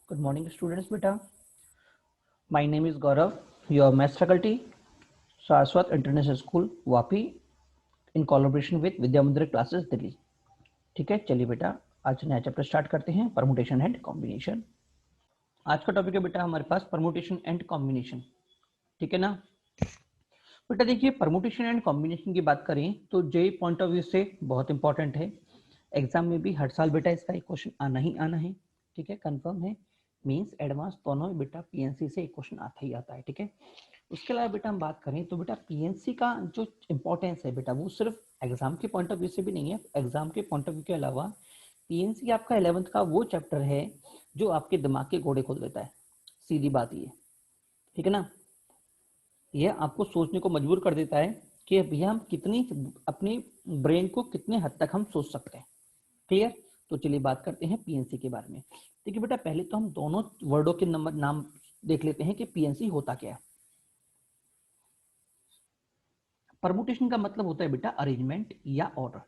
Good morning, students. Beta, my name is Gaurav, your maths faculty, Saraswat International School, Vapi, in collaboration with विद्या मंदिर classes Delhi. ठीक है, चलिए बेटा आज नया चैप्टर स्टार्ट करते हैं, परमुटेशन एंड कॉम्बिनेशन। आज का टॉपिक है बेटा हमारे पास परमुटेशन एंड कॉम्बिनेशन। ठीक है ना बेटा, देखिए परमुटेशन एंड कॉम्बिनेशन की बात करें तो जे पॉइंट ऑफ व्यू से बहुत इंपॉर्टेंट है। एग्जाम में भी हर साल बेटा इसका एक क्वेश्चन आना ही आना है। ठीक है, कंफर्म है। मींस एडवांस दोनों बेटा पीएनसी से एक क्वेश्चन आता ही आता है। ठीक है, उसके अलावा बेटा हम बात करें तो बेटा पीएनसी का जो इम्पोर्टेंस है बेटा वो सिर्फ एग्जाम के पॉइंट ऑफ व्यू से भी नहीं है। एग्जाम के पॉइंट ऑफ व्यू के अलावा पीएनसी आपका 11th का वो चैप्टर है जो आपके दिमाग के घोड़े खोल देता है। सीधी बात ये, ठीक है ना, यह आपको सोचने को मजबूर कर देता है कि भैया हम कितनी अपने ब्रेन को कितने हद तक हम सोच सकते हैं। क्लियर? तो चलिए बात करते हैं पीएनसी के बारे में। देखिए बेटा पहले तो हम दोनों वर्डों के नाम देख लेते हैं कि पीएनसी होता क्या है। परमुटेशन का मतलब होता है बेटा अरेंजमेंट या ऑर्डर,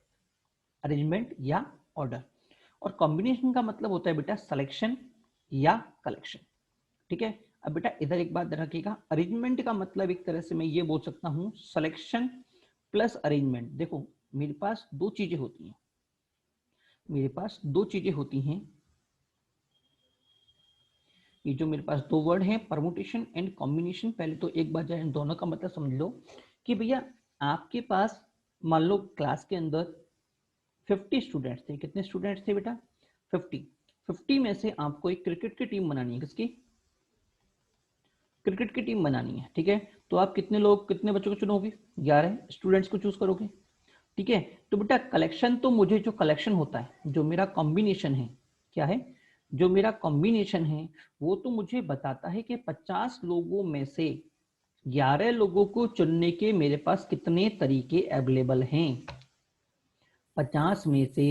अरेंजमेंट या ऑर्डर। और कॉम्बिनेशन का मतलब होता है बेटा सिलेक्शन या कलेक्शन। ठीक है, अब बेटा इधर एक बात रखिएगा, अरेंजमेंट का मतलब एक तरह से मैं ये बोल सकता हूं सिलेक्शन प्लस अरेंजमेंट। देखो मेरे पास दो चीजें होती हैं, मेरे पास दो चीजें होती हैं। ये जो मेरे पास दो वर्ड हैं परमुटेशन एंड कॉम्बिनेशन, पहले तो एक बार जाए दोनों का मतलब समझ लो कि भैया आपके पास मान लो क्लास के अंदर 50 स्टूडेंट्स थे। कितने स्टूडेंट्स थे बेटा? 50 में से आपको एक क्रिकेट की टीम बनानी है। किसकी? क्रिकेट की टीम बनानी है। ठीक है, तो आप कितने लोग कितने बच्चों को चुनोगे? 11 स्टूडेंट्स को चूज करोगे। ठीक है, तो बेटा कलेक्शन तो मुझे जो कलेक्शन होता है, जो मेरा कॉम्बिनेशन है, क्या है जो मेरा कॉम्बिनेशन है, वो तो मुझे बताता है कि 50 लोगों में से 11 लोगों को चुनने के मेरे पास कितने तरीके अवेलेबल हैं। 50 में से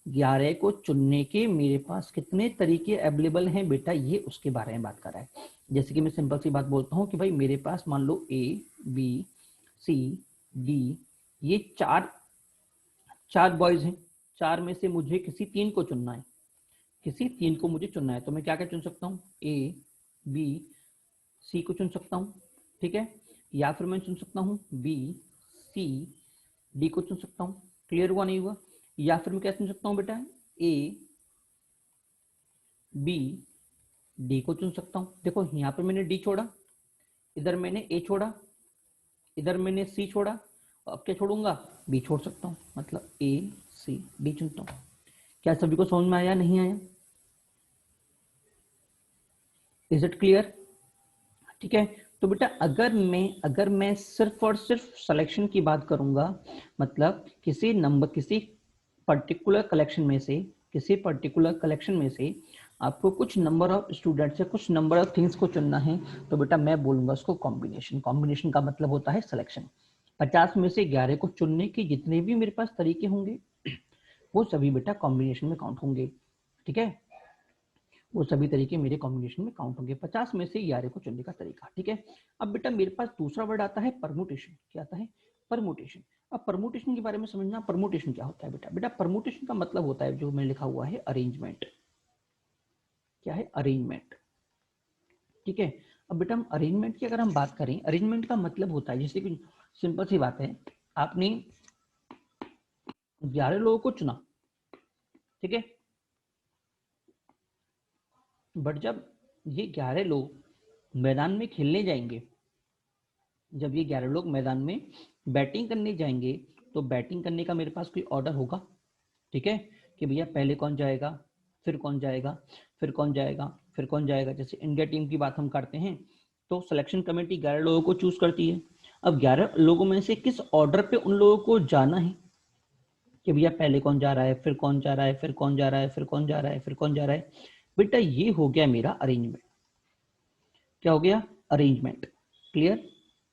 11 को चुनने के मेरे पास कितने तरीके अवेलेबल हैं बेटा, ये उसके बारे में बात कर रहा है। जैसे कि मैं सिंपल सी बात बोलता हूँ कि भाई मेरे पास मान लो ए बी सी डी ये चार बॉयज हैं। चार में से मुझे किसी तीन को चुनना है, किसी तीन को मुझे चुनना है। तो मैं क्या क्या चुन सकता हूँ? ए बी सी को चुन सकता हूँ। ठीक है, या फिर मैं चुन सकता हूँ बी सी डी को चुन सकता हूँ। क्लियर हुआ नहीं हुआ? या फिर मैं क्या चुन सकता हूँ बेटा? ए बी डी को चुन सकता हूँ। देखो यहाँ पे मैंने डी छोड़ा, इधर मैंने ए छोड़ा, इधर मैंने सी छोड़ा, अब क्या छोड़ूंगा? बी छोड़ सकता हूँ। मतलब ए सी डी चुनता हूँ। क्या सभी को समझ में आया नहीं आया? Is it clear? ठीक है, तो बेटा अगर मैं सिर्फ और सिर्फ सिलेक्शन की बात करूंगा, मतलब किसी पर्टिकुलर कलेक्शन में से, किसी पर्टिकुलर कलेक्शन में से आपको कुछ नंबर ऑफ स्टूडेंट्स से कुछ नंबर ऑफ थिंग्स को चुनना है, तो बेटा मैं बोलूंगा उसको कॉम्बिनेशन। कॉम्बिनेशन का मतलब होता है सिलेक्शन। 50 में से 11 को चुनने के जितने भी मेरे पास तरीके होंगे वो सभी बेटा कॉम्बिनेशन में काउंट होंगे। ठीक है, वो सभी तरीके मेरे कॉम्बिनेशन में काउंट होंगे। 50 में से 11 को चुनने का तरीका। ठीक है, अब बेटा मेरे पास दूसरा वर्ड आता है परमुटेशन। क्या आता है? परमुटेशन। अब परमुटेशन के बारे में समझना, परमुटेशन क्या होता है बेटा? बेटा परमुटेशन का मतलब होता है जो मैंने लिखा हुआ है अरेंजमेंट। क्या है? अरेंजमेंट। ठीक है, अब बेटा हम अरेंजमेंट की अगर हम बात करें, अरेंजमेंट का मतलब होता है जैसे कि सिंपल सी बात है, आपने 11 लोगों को चुना। ठीक है, बट जब ये 11 लोग मैदान में खेलने जाएंगे, जब ये 11 लोग मैदान में बैटिंग करने जाएंगे, तो बैटिंग करने का मेरे पास कोई ऑर्डर होगा। ठीक है, कि भैया पहले कौन जाएगा, फिर कौन जाएगा, फिर कौन जाएगा, फिर कौन जाएगा। जैसे इंडिया टीम की बात हम करते हैं तो सिलेक्शन कमेटी 11 लोगों को चूज करती है। अब 11 लोगों में से किस ऑर्डर पे उन लोगों को जाना है, कि भैया पहले कौन जा रहा है, फिर कौन जा रहा है, फिर कौन जा रहा है, फिर कौन जा रहा है, फिर कौन जा रहा है। बेटा ये हो गया मेरा अरेंजमेंट। क्या हो गया? अरेंजमेंट। क्लियर?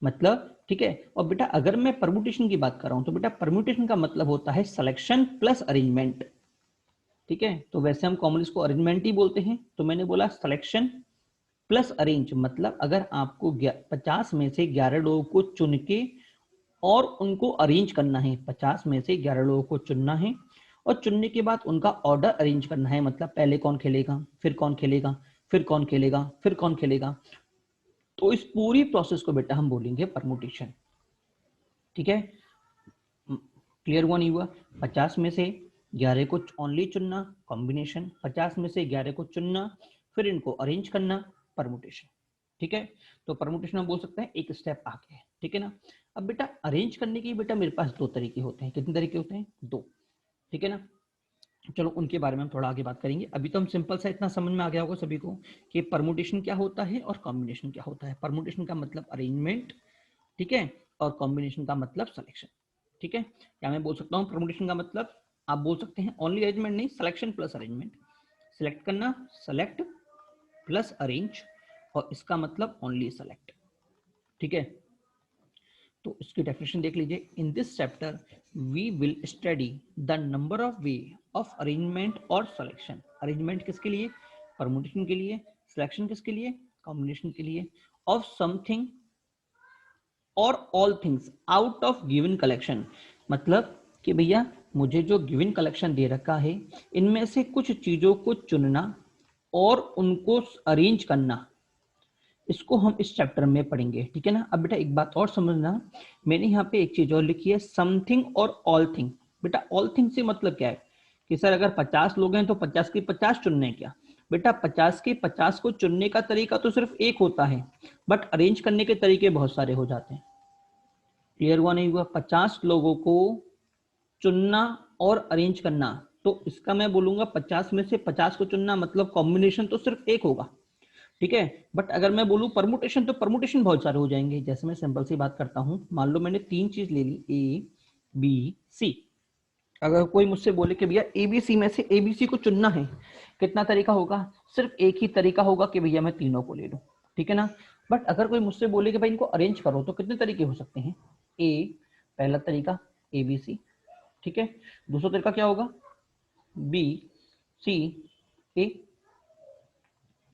मतलब ठीक है। और बेटा अगर मैं परम्यूटेशन की बात कर रहा हूं तो बेटा परम्यूटेशन का मतलब होता है सिलेक्शन प्लस अरेंजमेंट। ठीक है, तो वैसे हम कॉमनली इसको अरेंजमेंट ही बोलते हैं, तो मैंने बोला सिलेक्शन प्लस अरेंज। मतलब अगर आपको 50 में से 11 लोगों को चुन के और उनको अरेंज करना है, 50 में से 11 लोगों को चुनना है और चुनने के बाद उनका ऑर्डर अरेंज करना है। मतलब पहले कौन खेलेगा, फिर कौन खेलेगा, फिर कौन खेलेगा, फिर कौन खेलेगा, तो इस पूरी प्रोसेस को बेटा हम बोलेंगे परमुटेशन। ठीक है, क्लियर हुआ नहीं हुआ? 50 में से 11 को ओनली चुनना कॉम्बिनेशन, 50 में से 11 को चुनना फिर इनको अरेंज करना परमुटेशन। ठीक है, तो परमुटेशन हम बोल सकते हैं एक स्टेप आगे है। ठीक है ना। अब बेटा अरेंज करने की बेटा मेरे पास दो तरीके होते हैं। कितने तरीके होते हैं? दो। ठीक है ना, चलो उनके बारे में हम थोड़ा आगे बात करेंगे। अभी तो हम सिंपल सा इतना समझ में आ गया होगा सभी को कि परमुटेशन क्या होता है और कॉम्बिनेशन क्या होता है। परमुटेशन का मतलब अरेंजमेंट, ठीक है, और कॉम्बिनेशन का मतलब सिलेक्शन। ठीक है, क्या मैं बोल सकता हूँ परमुटेशन का मतलब, आप बोल सकते हैं ओनली अरेंजमेंट नहीं, सिलेक्शन प्लस अरेंजमेंट, सिलेक्ट करना, सेलेक्ट प्लस अरेंज, और इसका मतलब ओनली सेलेक्ट। ठीक है, तो इसकी डेफिनेशन देख लीजिए। In this chapter we will study the number of way of arrangement और सिलेक्शन। अरेंजमेंट किसके लिए? परमुटेशन के लिए। सिलेक्शन किसके लिए? कॉम्बिनेशन के लिए। ऑफ समथिंग और all things out of given collection, मतलब कि भैया मुझे जो गिवन कलेक्शन दे रखा है इनमें से कुछ चीजों को चुनना और उनको अरेंज करना, इसको हम इस चैप्टर में पढ़ेंगे। ठीक है ना। अब बेटा एक बात और समझना, मैंने यहाँ पे एक चीज और लिखी है, समथिंग और ऑल थिंग। बेटा ऑल थिंग से मतलब क्या है कि सर अगर 50 लोग हैं तो 50 के 50 चुनने हैं क्या? बेटा 50 के 50 को चुनने का तरीका तो सिर्फ एक होता है, बट अरेंज करने के तरीके बहुत सारे हो जाते हैं। क्लियर हुआ नहीं हुआ? 50 लोगों को चुनना और अरेंज करना, तो इसका मैं बोलूंगा 50 में से 50 को चुनना, मतलब कॉम्बिनेशन तो सिर्फ एक होगा। ठीक है, बट अगर मैं बोलूं परमुटेशन तो परमुटेशन बहुत सारे हो जाएंगे। जैसे मैं सिंपल सी बात करता हूं, मान लो मैंने तीन चीज ले ली, ए बी सी। अगर कोई मुझसे बोले कि भैया एबीसी में से एबीसी को चुनना है, कितना तरीका होगा? सिर्फ एक ही तरीका होगा कि भैया मैं तीनों को ले लूं। ठीक है ना। बट अगर कोई मुझसे बोले कि भाई इनको अरेंज करो, तो कितने तरीके हो सकते हैं? ए पहला तरीका, एबीसी। ठीक है, दूसरा तरीका क्या होगा? बी सी ए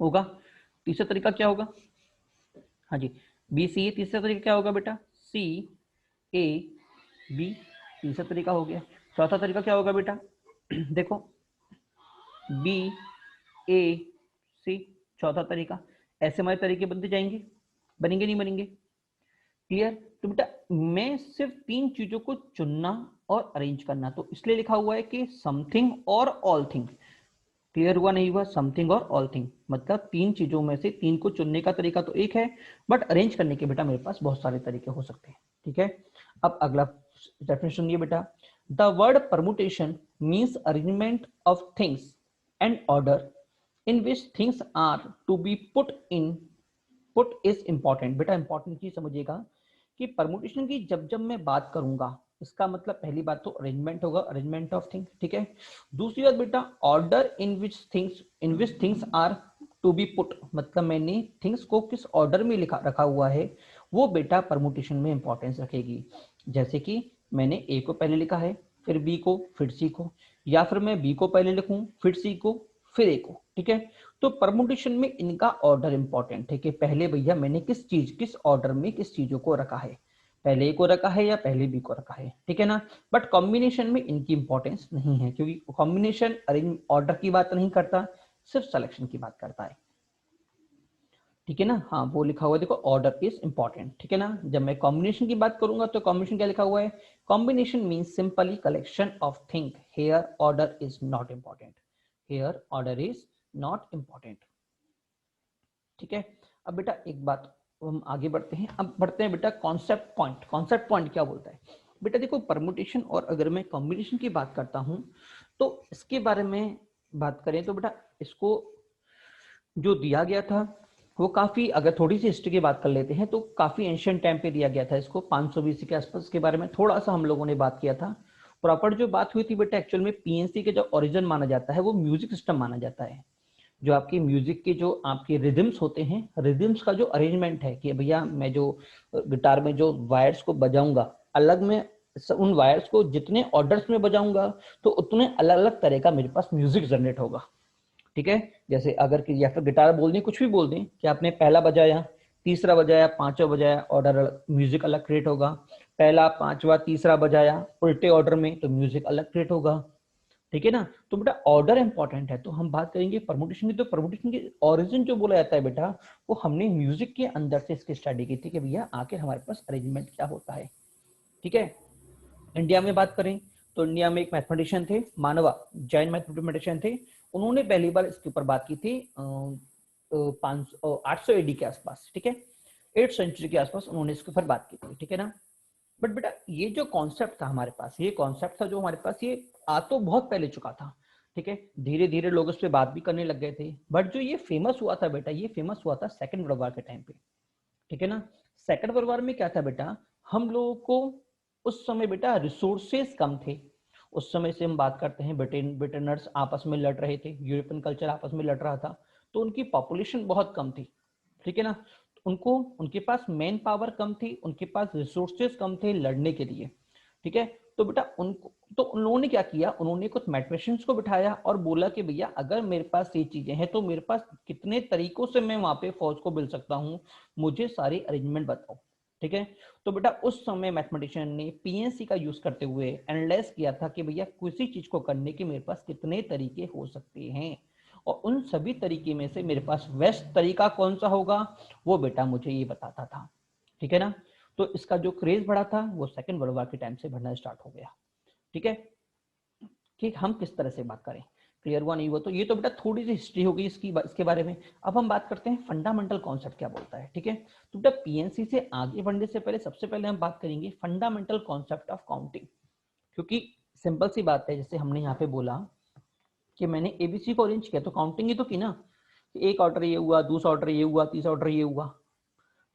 होगा। तीसरा तरीका क्या होगा? हाँ जी, बी सी ए। तीसरा तरीका क्या होगा बेटा? सी ए बी, तीसरा तरीका हो गया। चौथा तरीका क्या होगा बेटा? देखो, बी ए सी, चौथा तरीका। ऐसे हमारे तरीके बनते जाएंगे, बनेंगे नहीं बनेंगे? क्लियर? तो बेटा मैं सिर्फ तीन चीजों को चुनना और अरेंज करना, तो इसलिए लिखा हुआ है कि समथिंग और ऑल थिंग। क्लियर हुआ नहीं हुआ? समथिंग और ऑल थिंग मतलब तीन चीजों में से तीन को चुनने का तरीका तो एक है, बट अरेंज करने के बेटा मेरे पास बहुत सारे तरीके हो सकते हैं। ठीक है, अब अगला डेफिनेशन सुनिए बेटा। The word permutation means arrangement of things and order in which things are to be put is important. बेटा इंपॉर्टेंट चीज समझिएगा कि परमुटेशन की जब जब मैं बात करूंगा, इसका मतलब पहली बात तो अरेंजमेंट होगा, अरेंजमेंट ऑफ थिंग। ठीक है, दूसरी बात बेटा order in which things are to be put, मतलब मैंने थिंग्स को किस ऑर्डर में लिखा रखा हुआ है, वो बेटा परमुटेशन में इंपॉर्टेंस रखेगी। जैसे कि मैंने ए को पहले लिखा है, फिर बी को, फिर सी को, या फिर मैं बी को पहले लिखूं, फिर सी को, फिर ए को। ठीक है, तो परमुटेशन में इनका ऑर्डर इंपॉर्टेंट है कि पहले भैया मैंने किस ऑर्डर में किस चीजों को रखा है, पहले ए को रखा है या पहले बी को रखा है। ठीक है ना। बट कॉम्बिनेशन में इनकी इंपॉर्टेंस नहीं है, क्योंकि कॉम्बिनेशन अरेंज ऑर्डर की बात नहीं करता, सिर्फ सिलेक्शन की बात करता है। ठीक है ना। हाँ, वो लिखा हुआ है देखो, ऑर्डर इज इंपॉर्टेंट। ठीक है ना। जब मैं कॉम्बिनेशन की बात करूंगा तो कॉम्बिनेशन क्या लिखा हुआ है? Combination means simply collection of thing, here order is not important, here order is not important. ठीक है, अब बेटा एक बात, हम आगे बढ़ते हैं। अब बढ़ते हैं बेटा कॉन्सेप्ट पॉइंट। कॉन्सेप्ट पॉइंट क्या बोलता है? बेटा देखो, परमुटेशन और अगर मैं कॉम्बिनेशन की बात करता हूं तो इसके बारे में बात करें तो बेटा इसको जो दिया गया था वो काफी, अगर थोड़ी सी हिस्ट्री की बात कर लेते हैं तो काफी एंशियंट टाइम पे दिया गया था इसको, 500 बीसी के आसपास। के बारे में थोड़ा सा हम लोगों ने बात किया था। प्रॉपर जो बात हुई थी बेटा, एक्चुअल में पीएनसी के जो ओरिजिन माना जाता है वो म्यूजिक सिस्टम माना जाता है। जो आपकी म्यूजिक के जो आपके रिदम्स होते हैं, रिदम्स का जो अरेंजमेंट है कि भैया मैं जो गिटार में जो वायर्स को बजाऊंगा, अलग में उन वायर्स को जितने ऑर्डर्स में बजाऊंगा तो उतने अलग अलग तरह का मेरे पास म्यूजिक जनरेट होगा। ठीक है, जैसे अगर कि या फिर गिटार बोल दें, कुछ भी बोल दें कि आपने पहला बजाया, तीसरा बजाया, पांचवा बजाया, ऑर्डर म्यूजिक अलग क्रिएट होगा। पहला, पांचवा, तीसरा बजाया उल्टे ऑर्डर में तो म्यूजिक अलग क्रिएट होगा। ठीक है ना। तो बेटा ऑर्डर इंपॉर्टेंट है, तो हम बात करेंगे परमुटेशन की। तो परमुटेशन की ओरिजिन जो बोला जाता है बेटा, वो हमने म्यूजिक के अंदर से इसकी स्टडी की थी कि भैया आखिर हमारे पास अरेंजमेंट क्या होता है। ठीक है। इंडिया में बात करें तो इंडिया में एक मैथमेटिशियन थे मानवा, जैन मैथमेटिशियन थे। उन्होंने पहली बार इसके ऊपर बात की थी 800 एडी के आसपास। ठीक है, 8th सेंचुरी के आसपास उन्होंने इसके ऊपर बात की थी। ठीक है ना। बट बेटा ये जो कॉन्सेप्ट था हमारे पास, ये कॉन्सेप्ट था जो हमारे पास, ये आ तो बहुत पहले चुका था। ठीक है, धीरे धीरे लोग उस पर बात भी करने लग गए थे। बट जो ये फेमस हुआ था बेटा, ये फेमस हुआ था सेकंड वर्ल्ड वॉर के टाइम पे। ठीक है ना। सेकंड वर्ल्ड वॉर में क्या था बेटा, हम लोगों को उस समय बेटा रिसोर्सेस कम थे। उस समय से हम बात करते हैं, ब्रिटेनर्स आपस में लड़ रहे थे, यूरोपियन कल्चर आपस में लड़ रहा था, तो उनकी पॉपुलेशन बहुत कम थी। ठीक है ना। उनको, उनके पास मैन पावर कम थी, उनके पास रिसोर्सेज कम थे लड़ने के लिए। ठीक है। तो बेटा उनको, तो उन्होंने क्या किया, उन्होंने कुछ मैथमेटिशियंस को बिठाया और बोला कि भैया अगर मेरे पास ये चीजें हैं तो मेरे पास कितने तरीकों से मैं वहां पे फौज को मिल सकता हूँ, मुझे सारी अरेंजमेंट बताओ। ठीक है। तो बेटा उस समय मैथमेटिशियन ने पीएनसी का यूज करते हुए एनालाइज किया था कि भैया किसी चीज को करने के मेरे पास कितने तरीके हो सकते हैं, और उन सभी तरीके में से मेरे पास बेस्ट तरीका कौन सा होगा, वो बेटा मुझे ये बताता था। ठीक है ना। तो इसका जो क्रेज बढ़ा था वो सेकंड वर्ल्ड वॉर के टाइम से बढ़ना स्टार्ट हो गया। ठीक है, कि हम किस तरह से बात करें, क्लियर हुआ नहीं हुआ। तो ये तो बेटा थोड़ी सी हिस्ट्री होगी इसके बारे में। अब हम बात करते हैं फंडामेंटल कॉन्सेप्ट क्या बोलता है। ठीक है। तो बेटा पीएनसी से आगे बढ़ने से पहले सबसे पहले हम बात करेंगे फंडामेंटल कॉन्सेप्ट ऑफ काउंटिंग। क्योंकि सिंपल सी बात है, जैसे हमने यहाँ पे बोला कि मैंने एबीसी को अरेंज किया तो काउंटिंग ही तो की ना, कि एक ऑर्डर ये हुआ, दूसरा ऑर्डर ये हुआ, तीसरा ऑर्डर ये हुआ।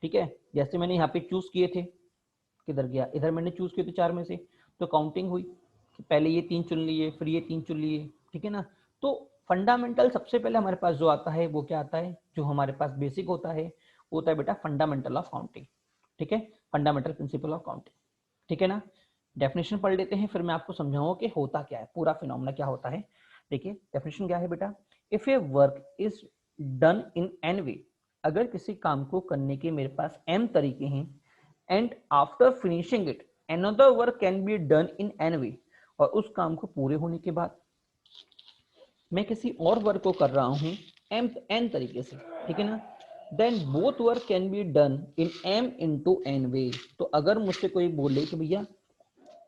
ठीक है। जैसे मैंने यहाँ पे चूज किए थे, किधर गया, इधर मैंने चूज किए थे 4 में से, तो काउंटिंग हुई कि पहले ये 3 चुन लिए, फिर ये 3 चुन लिए। ठीक है ना। तो फंडामेंटल सबसे पहले हमारे पास जो आता है वो क्या आता है, जो हमारे पास बेसिक होता है वो होता है बेटा फंडामेंटल ऑफ काउंटिंग। ठीक है, फंडामेंटल प्रिंसिपल ऑफ काउंटिंग। ठीक है ना। डेफिनेशन पढ़ लेते हैं, फिर मैं आपको समझाऊंगा कि होता क्या है, पूरा फिनोमेना क्या होता है। देखिए डेफिनेशन क्या है बेटा, if a work is done in n way, अगर किसी काम को करने के मेरे पास एम तरीके हैं, and after finishing it another work can be done in n way, और उस काम को पूरे होने के बाद मैं किसी और वर्क को कर रहा हूं एम एन तरीके से। ठीक है ना। Then both work can be done in m into n way, तो अगर मुझसे कोई बोले कि भैया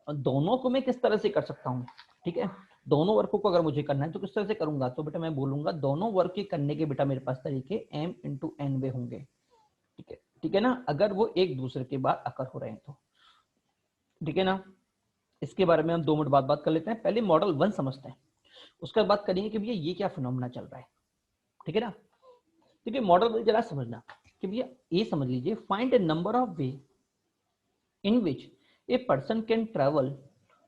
दोनों को मैं किस तरह से कर सकता हूँ, ठीक है, दोनों वर्कों को अगर मुझे करना है तो किस तरह से करूंगा, तो बेटा मैं बोलूंगा दोनों वर्क के करने के बेटा मेरे पास तरीके एम इंटू एन वे होंगे। ठीक है, ठीक है ना, अगर वो एक दूसरे के बाद अकर हो रहे हैं तो। ठीक है ना। इसके बारे में हम 2 मिनट बाद बात कर लेते हैं, पहले मॉडल 1 समझते हैं, उसके बाद बात करेंगे कि भैया ये क्या फिनोमेना चल रहा है। ठीक है ना। देखिए मॉडल 1 जरा समझना कि भैया ये समझ लीजिए, find A number of way in which a person can travel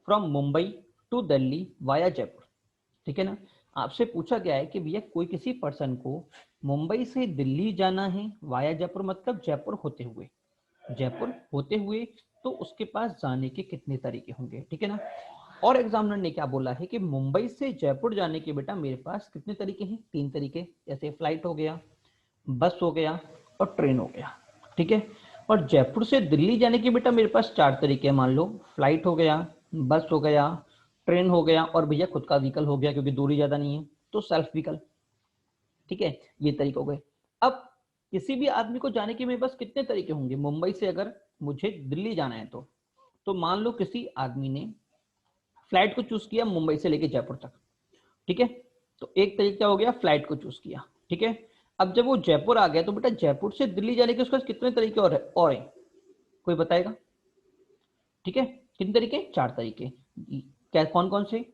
from Mumbai to Delhi via Jaipur। ठीक है ना। आपसे पूछा गया है कि भैया कोई किसी पर्सन को मुंबई से दिल्ली जाना है वाया जयपुर, मतलब जयपुर होते हुए, जयपुर होते हुए, तो उसके पास जाने के कितने तरीके होंगे। ठीक है ना। और एग्जामिनर ने क्या बोला है कि मुंबई से जयपुर जाने के बेटा मेरे पास कितने तरीके हैं, 3 तरीके, जैसे फ्लाइट हो गया, बस हो गया और ट्रेन हो गया। ठीक है। और जयपुर से दिल्ली जाने के बेटा मेरे पास 4 तरीके हैं, मान लो फ्लाइट हो गया, बस हो गया, ट्रेन हो गया, और भैया खुद का व्हीकल हो गया क्योंकि दूरी ज्यादा नहीं है तो सेल्फ व्हीकल। ठीक है, ये तरीके हो गए। अब किसी भी आदमी को जाने के मेरे पास कितने तरीके होंगे, मुंबई से अगर मुझे दिल्ली जाना है तो मान लो किसी आदमी ने फ्लाइट को चूज किया मुंबई से लेके जयपुर तक। ठीक है, तो एक तरीका हो गया, फ्लाइट को चूज किया। ठीक है। अब जब वो जयपुर आ गया तो बेटा जयपुर से दिल्ली जाने के उसके पास कितने तरीके और हैं, कोई बताएगा। ठीक है, कितने तरीके, 4 तरीके। क्या, कौन कौन से,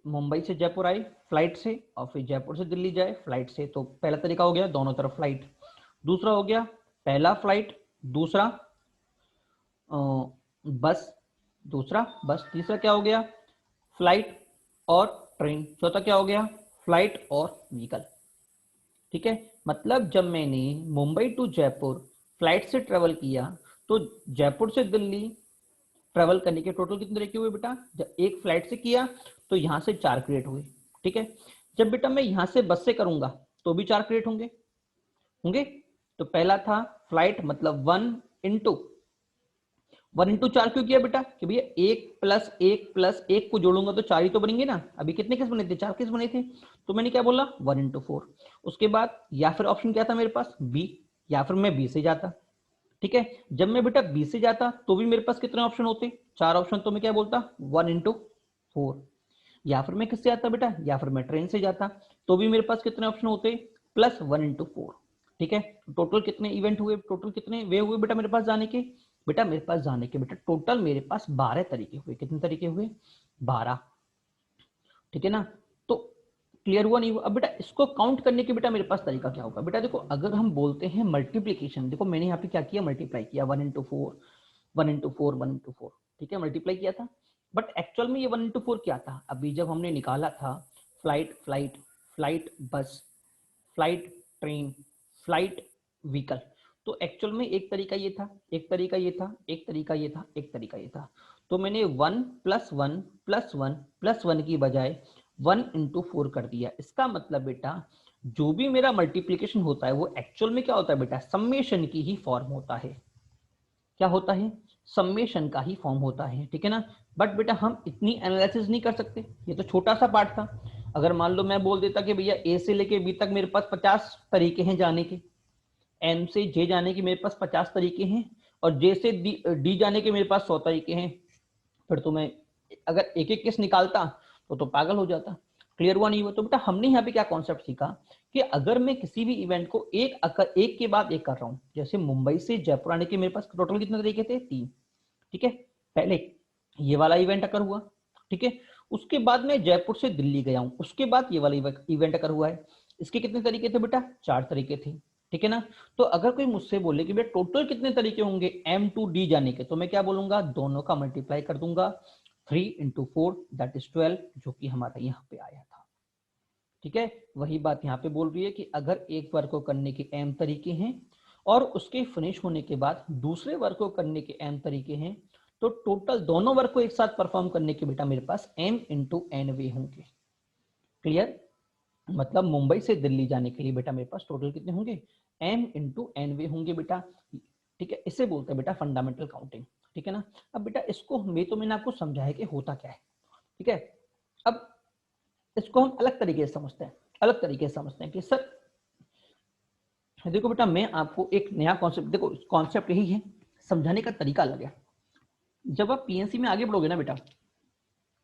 मुंबई से जयपुर आए फ्लाइट से, और फिर जयपुर से दिल्ली जाए फ्लाइट से, तो पहला तरीका हो गया दोनों तरफ फ्लाइट। दूसरा हो गया पहला फ्लाइट, दूसरा बस, दूसरा बस, तीसरा क्या हो गया फ्लाइट और ट्रेन, चौथा क्या हो गया फ्लाइट और व्हीकल। ठीक है, मतलब जब मैंने मुंबई टू जयपुर फ्लाइट से ट्रेवल किया तो जयपुर से दिल्ली ट्रेवल करने के टोटल कितने तरीके हुए बेटा, जब एक फ्लाइट से किया तो यहां से 4 क्रिएट हुए। ठीक है, जब बेटा मैं यहां से बस से करूंगा तो भी 4 क्रिएट होंगे होंगे। तो पहला था फ्लाइट, मतलब 1 इंटू 1 इंटू 4 क्यों किया बेटा कि भैया 1 + 1 + 1 को जोड़ूंगा तो 4 ही तो बनेंगे ना। अभी कितने केस बने थे, 4 केस बने थे। तो मैंने क्या बोला 1 इंटू 4। उसके बाद या फिर ऑप्शन क्या था मेरे पास बी, या फिर मैं बी से जाता। ठीक है, जब मैं बेटा बी से जाता तो भी मेरे पास कितने ऑप्शन होते, 4 ऑप्शन। तो मैं क्या बोलता 1 इंटू 4। या फिर मैं किससे आता बेटा, या फिर मैं ट्रेन से जाता तो भी मेरे पास कितने ऑप्शन होते +1 इंटू 4। ठीक है, टोटल कितने इवेंट हुए, टोटल कितने वे हुए बेटा मेरे पास जाने के, बेटा मेरे पास जाने के बेटा टोटल मेरे पास 12 तरीके हुए। कितने तरीके हुए 12। ठीक है ना, तो क्लियर हुआ नहीं हुआ। अब बेटा इसको काउंट करने के बेटा मेरे पास तरीका क्या होगा बेटा, देखो अगर हम बोलते हैं मल्टीप्लीकेशन, देखो मैंने यहाँ पे क्या किया मल्टीप्लाई किया 1 इंटू 4 1 इंटू 4 1 इंटू 4। ठीक है, मल्टीप्लाई किया था, बट एक्चुअल में ये 1 इंटू 4 क्या था, अभी जब हमने निकाला था फ्लाइट फ्लाइट फ्लाइट बस, फ्लाइट ट्रेन, फ्लाइट व्हीकल, तो एक्चुअल में एक तरीका ये था, एक तरीका ये था, एक तरीका ये था, एक तरीका ये था। तो मैंने 1 + 1 + 1 + 1 की बजाय 1 इंटू 4 कर दिया। इसका मतलब बेटा जो भी मेरा मल्टीप्लीकेशन होता है वो एक्चुअल में क्या होता है बेटा, सम्मेशन की ही फॉर्म होता है। क्या होता है, सम्मेशन का ही फॉर्म होता है। ठीक है ना, बट बेटा हम इतनी एनालिसिस नहीं कर सकते, ये तो छोटा सा पार्ट था। अगर मान लो मैं बोल देता कि भैया ए से लेके बी तक मेरे पास 50 तरीके हैं जाने के, एम से जे जाने के मेरे पास 50 तरीके हैं, और जे से डी जाने के मेरे पास 100 तरीके हैं, फिर तो मैं अगर एक एक केस निकालता तो पागल हो जाता। क्लियर हुआ नहीं हुआ। तो बेटा हमने यहाँ पे क्या कॉन्सेप्ट सीखा कि अगर मैं किसी भी इवेंट को एक के बाद एक कर रहा हूँ, जैसे मुंबई से जयपुर आने के मेरे पास टोटल कितने तरीके थे 3। ठीक है, पहले ये वाला इवेंट अकर हुआ, ठीक है, उसके बाद मैं जयपुर से दिल्ली गया हूं, उसके बाद ये वाला इवेंट अकर हुआ है। इसके कितने तरीके थे बेटा, 4 तरीके थे। ठीक है ना, तो अगर कोई मुझसे बोले कि बेटा टोटल कितने तरीके होंगे M to D जाने के, तो मैं क्या बोलूंगा, दोनों का मल्टीप्लाई कर दूंगा, 3 इंटू 4 दैट इज 12, जो कि हमारा यहाँ पे आया था। ठीक है, वही बात यहाँ पे बोल रही है कि अगर एक वर्ग को करने के m तरीके हैं और उसके फिनिश होने के बाद दूसरे वर्ग को करने के m तरीके हैं, तो टोटल दोनों वर्ग को एक साथ परफॉर्म करने के बेटा मेरे पास m इंटू एन वे होंगे। क्लियर, मतलब मुंबई से दिल्ली जाने के लिए बेटा मेरे पास टोटल कितने होंगे, m इंटू एन वे होंगे बेटा। ठीक है, इसे बोलते हैं बेटा फंडामेंटल काउंटिंग। ठीक है ना, अब बेटा इसको मैंने आपको समझाया कि होता क्या है। ठीक है, अब इसको हम अलग तरीके से समझते हैं, अलग तरीके से समझते हैं कि सर देखो बेटा मैं आपको एक नया कॉन्सेप्ट, देखो कॉन्सेप्ट यही है, समझाने का तरीका अलग है। जब आप पीएनसी में आगे बढ़ोगे ना बेटा,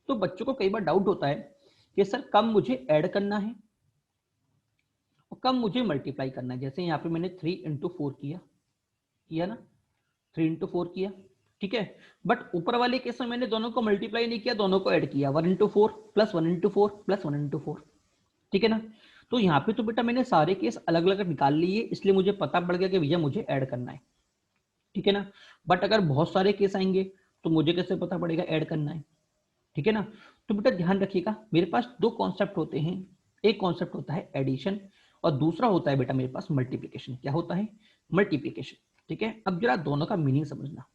तो बच्चों को कई बार डाउट होता है कि सर कब मुझे ऐड करना है और कब मुझे मल्टीप्लाई करना है। जैसे यहाँ पे मैंने 3 इंटू 4 किया ना, 3 इंटू 4 किया। ठीक है, बट ऊपर वाले केस में मैंने दोनों को मल्टीप्लाई नहीं किया, दोनों को ऐड किया, 1 इंटू 4 + 1 इंटू 4 + 1 इंटू 4। ठीक है ना, तो यहाँ पे तो बेटा मैंने सारे केस अलग अलग निकाल लिए, इसलिए मुझे पता पड़ गया कि भैया मुझे ऐड करना है। ठीक है ना, बट अगर बहुत सारे केस आएंगे तो मुझे कैसे पता पड़ेगा ऐड करना है। ठीक है ना, तो बेटा ध्यान रखिएगा मेरे पास दो कॉन्सेप्ट होते हैं, एक कॉन्सेप्ट होता है एडिशन और दूसरा होता है बेटा मेरे पास मल्टीप्लिकेशन। क्या होता है, मल्टीप्लिकेशन। ठीक है, अब जरा दोनों का मीनिंग समझना।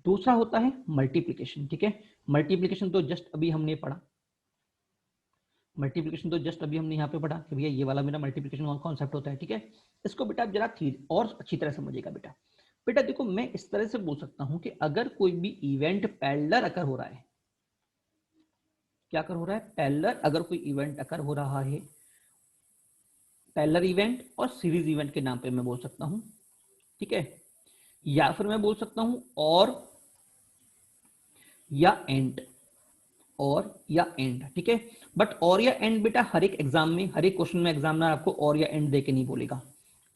दूसरा होता है मल्टीप्लिकेशन। ठीक है, मल्टीप्लिकेशन तो जस्ट अभी हमने पढ़ा, मल्टीप्लिकेशन तो जस्ट अभी हमने यहाँ पे पढ़ा कि भैया ये वाला मेरा मल्टीप्लिकेशन कॉन्सेप्ट होता है। ठीक है, इसको बेटा आप जरा और अच्छी तरह समझिएगा बेटा। बेटा देखो मैं इस तरह से बोल सकता हूं कि अगर कोई भी इवेंट पैरेलल अकर हो रहा है, क्या अकर हो रहा है, पैरेलल अगर कोई इवेंट अकर हो रहा है, पैरेलल इवेंट और सीरीज इवेंट के नाम पे मैं बोल सकता हूं। ठीक है, या फिर मैं बोल सकता हूं और या एंड, और या एंड। ठीक है, बट और या एंड बेटा हर एक एग्जाम में, हर एक क्वेश्चन में एग्जामिनर आपको और या एंड दे के नहीं बोलेगा।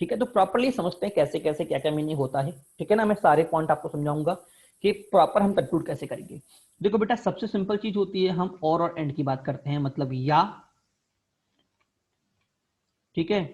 ठीक है, तो प्रॉपरली समझते हैं कैसे कैसे क्या क्या मीनिंग होता है। ठीक है ना, मैं सारे पॉइंट आपको समझाऊंगा कि प्रॉपर हम कंक्लूड कैसे करेंगे। देखो बेटा सबसे सिंपल चीज होती है, हम और एंड की बात करते हैं, मतलब या। ठीक है,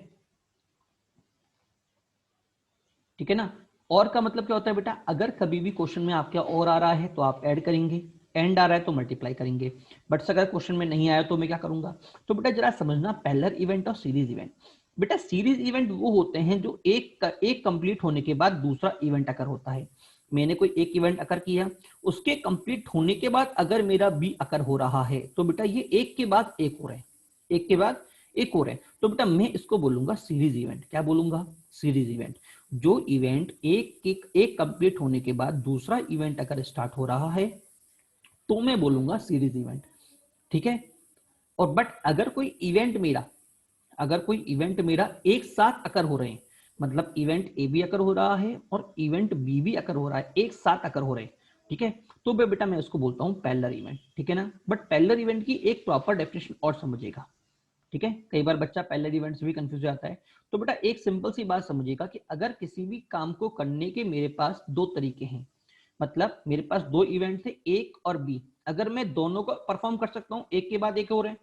ठीक है ना, और का मतलब क्या होता है बेटा, अगर कभी भी क्वेश्चन में आपके और आ रहा है तो आप ऐड करेंगे, एंड आ रहा है तो मल्टीप्लाई करेंगे, बट अगर क्वेश्चन में नहीं आया तो मैं क्या करूंगा। तो बेटा जरा समझना पैरेलल इवेंट और सीरीज इवेंट। बेटा सीरीज इवेंट वो होते हैं जो एक कंप्लीट होने के बाद दूसरा इवेंट अकर होता है। मैंने कोई एक इवेंट अकर किया, उसके कंप्लीट होने के बाद अगर मेरा बी अकर हो रहा है तो बेटा ये एक के बाद एक हो रहा है, एक के बाद एक और है, तो बेटा मैं इसको बोलूंगा सीरीज इवेंट। क्या बोलूंगा, सीरीज इवेंट। जो इवेंट एक कंप्लीट होने के बाद दूसरा इवेंट अगर स्टार्ट हो रहा है तो मैं बोलूंगा सीरीज इवेंट, ठीक है। और बट अगर कोई इवेंट मेरा एक साथ अकर हो रहे हैं, मतलब इवेंट ए भी अकर हो रहा है और इवेंट बी भी अकर हो रहा है, एक साथ अकर हो रहे हैं, ठीक है, तो बेटा मैं उसको बोलता हूं पैरेलल इवेंट, ठीक है ना। बट पैरेलल इवेंट की एक प्रॉपर डेफिनेशन और समझिएगा, ठीक है। कई बार बच्चा पैरेलल इवेंट से भी कंफ्यूज हो जाता है। तो बेटा एक सिंपल सी बात समझिएगा कि अगर किसी भी काम को करने के मेरे पास दो तरीके हैं, मतलब मेरे पास दो इवेंट थे एक और बी, अगर मैं दोनों को परफॉर्म कर सकता हूं, एक के बाद एक हो रहे हैं,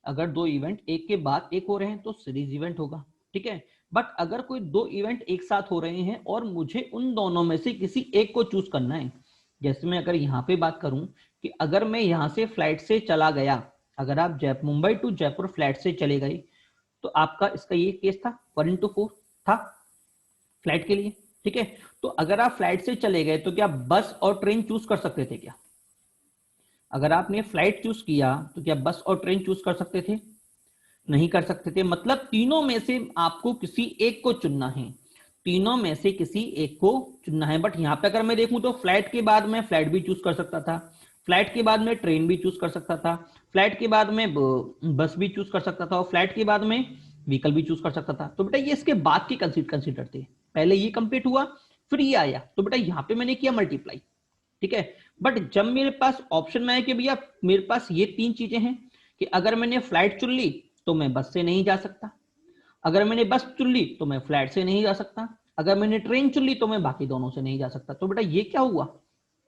अगर दो इवेंट एक के बाद एक हो रहे हैं तो सीरीज इवेंट होगा, ठीक है। बट अगर कोई दो इवेंट एक साथ हो रहे हैं और मुझे उन दोनों में से किसी एक को चूज करना है, जैसे मैं अगर यहाँ पे बात करूं कि अगर मैं यहाँ से फ्लाइट से चला गया, अगर आप मुंबई टू जयपुर फ्लाइट से चले गए, तो आपका इसका ये केस था 1:4 था फ्लाइट के लिए, ठीक है। तो अगर आप फ्लाइट से चले गए तो क्या बस और ट्रेन चूज कर सकते थे क्या? अगर आपने फ्लाइट चूज किया तो क्या बस और ट्रेन चूज कर सकते थे? नहीं कर सकते थे। मतलब तीनों में से आपको किसी एक को चुनना है, तीनों में से किसी एक को चुनना है। बट यहां पे अगर मैं देखूं तो फ्लाइट के बाद मैं फ्लाइट भी चूज कर सकता था, फ्लाइट के बाद में ट्रेन भी चूज कर सकता था, फ्लाइट के बाद में बस भी चूज कर सकता था और फ्लाइट के बाद में व्हीकल भी चूज कर सकता था। तो बेटा ये इसके बाद की कंसीडर थे, पहले ये कंप्लीट हुआ फिर ये आया, तो बेटा यहां पे मैंने किया मल्टीप्लाई, ठीक है। बट जब मेरे पास ऑप्शन में है कि भैया मेरे पास ये तीन चीजें हैं कि अगर मैंने फ्लाइट चुन ली तो मैं बस से नहीं जा सकता, अगर मैंने बस चुन ली तो मैं फ्लाइट से नहीं जा सकता, अगर मैंने ट्रेन चुन ली तो मैं बाकी दोनों से नहीं जा सकता। तो बेटा ये क्या हुआ,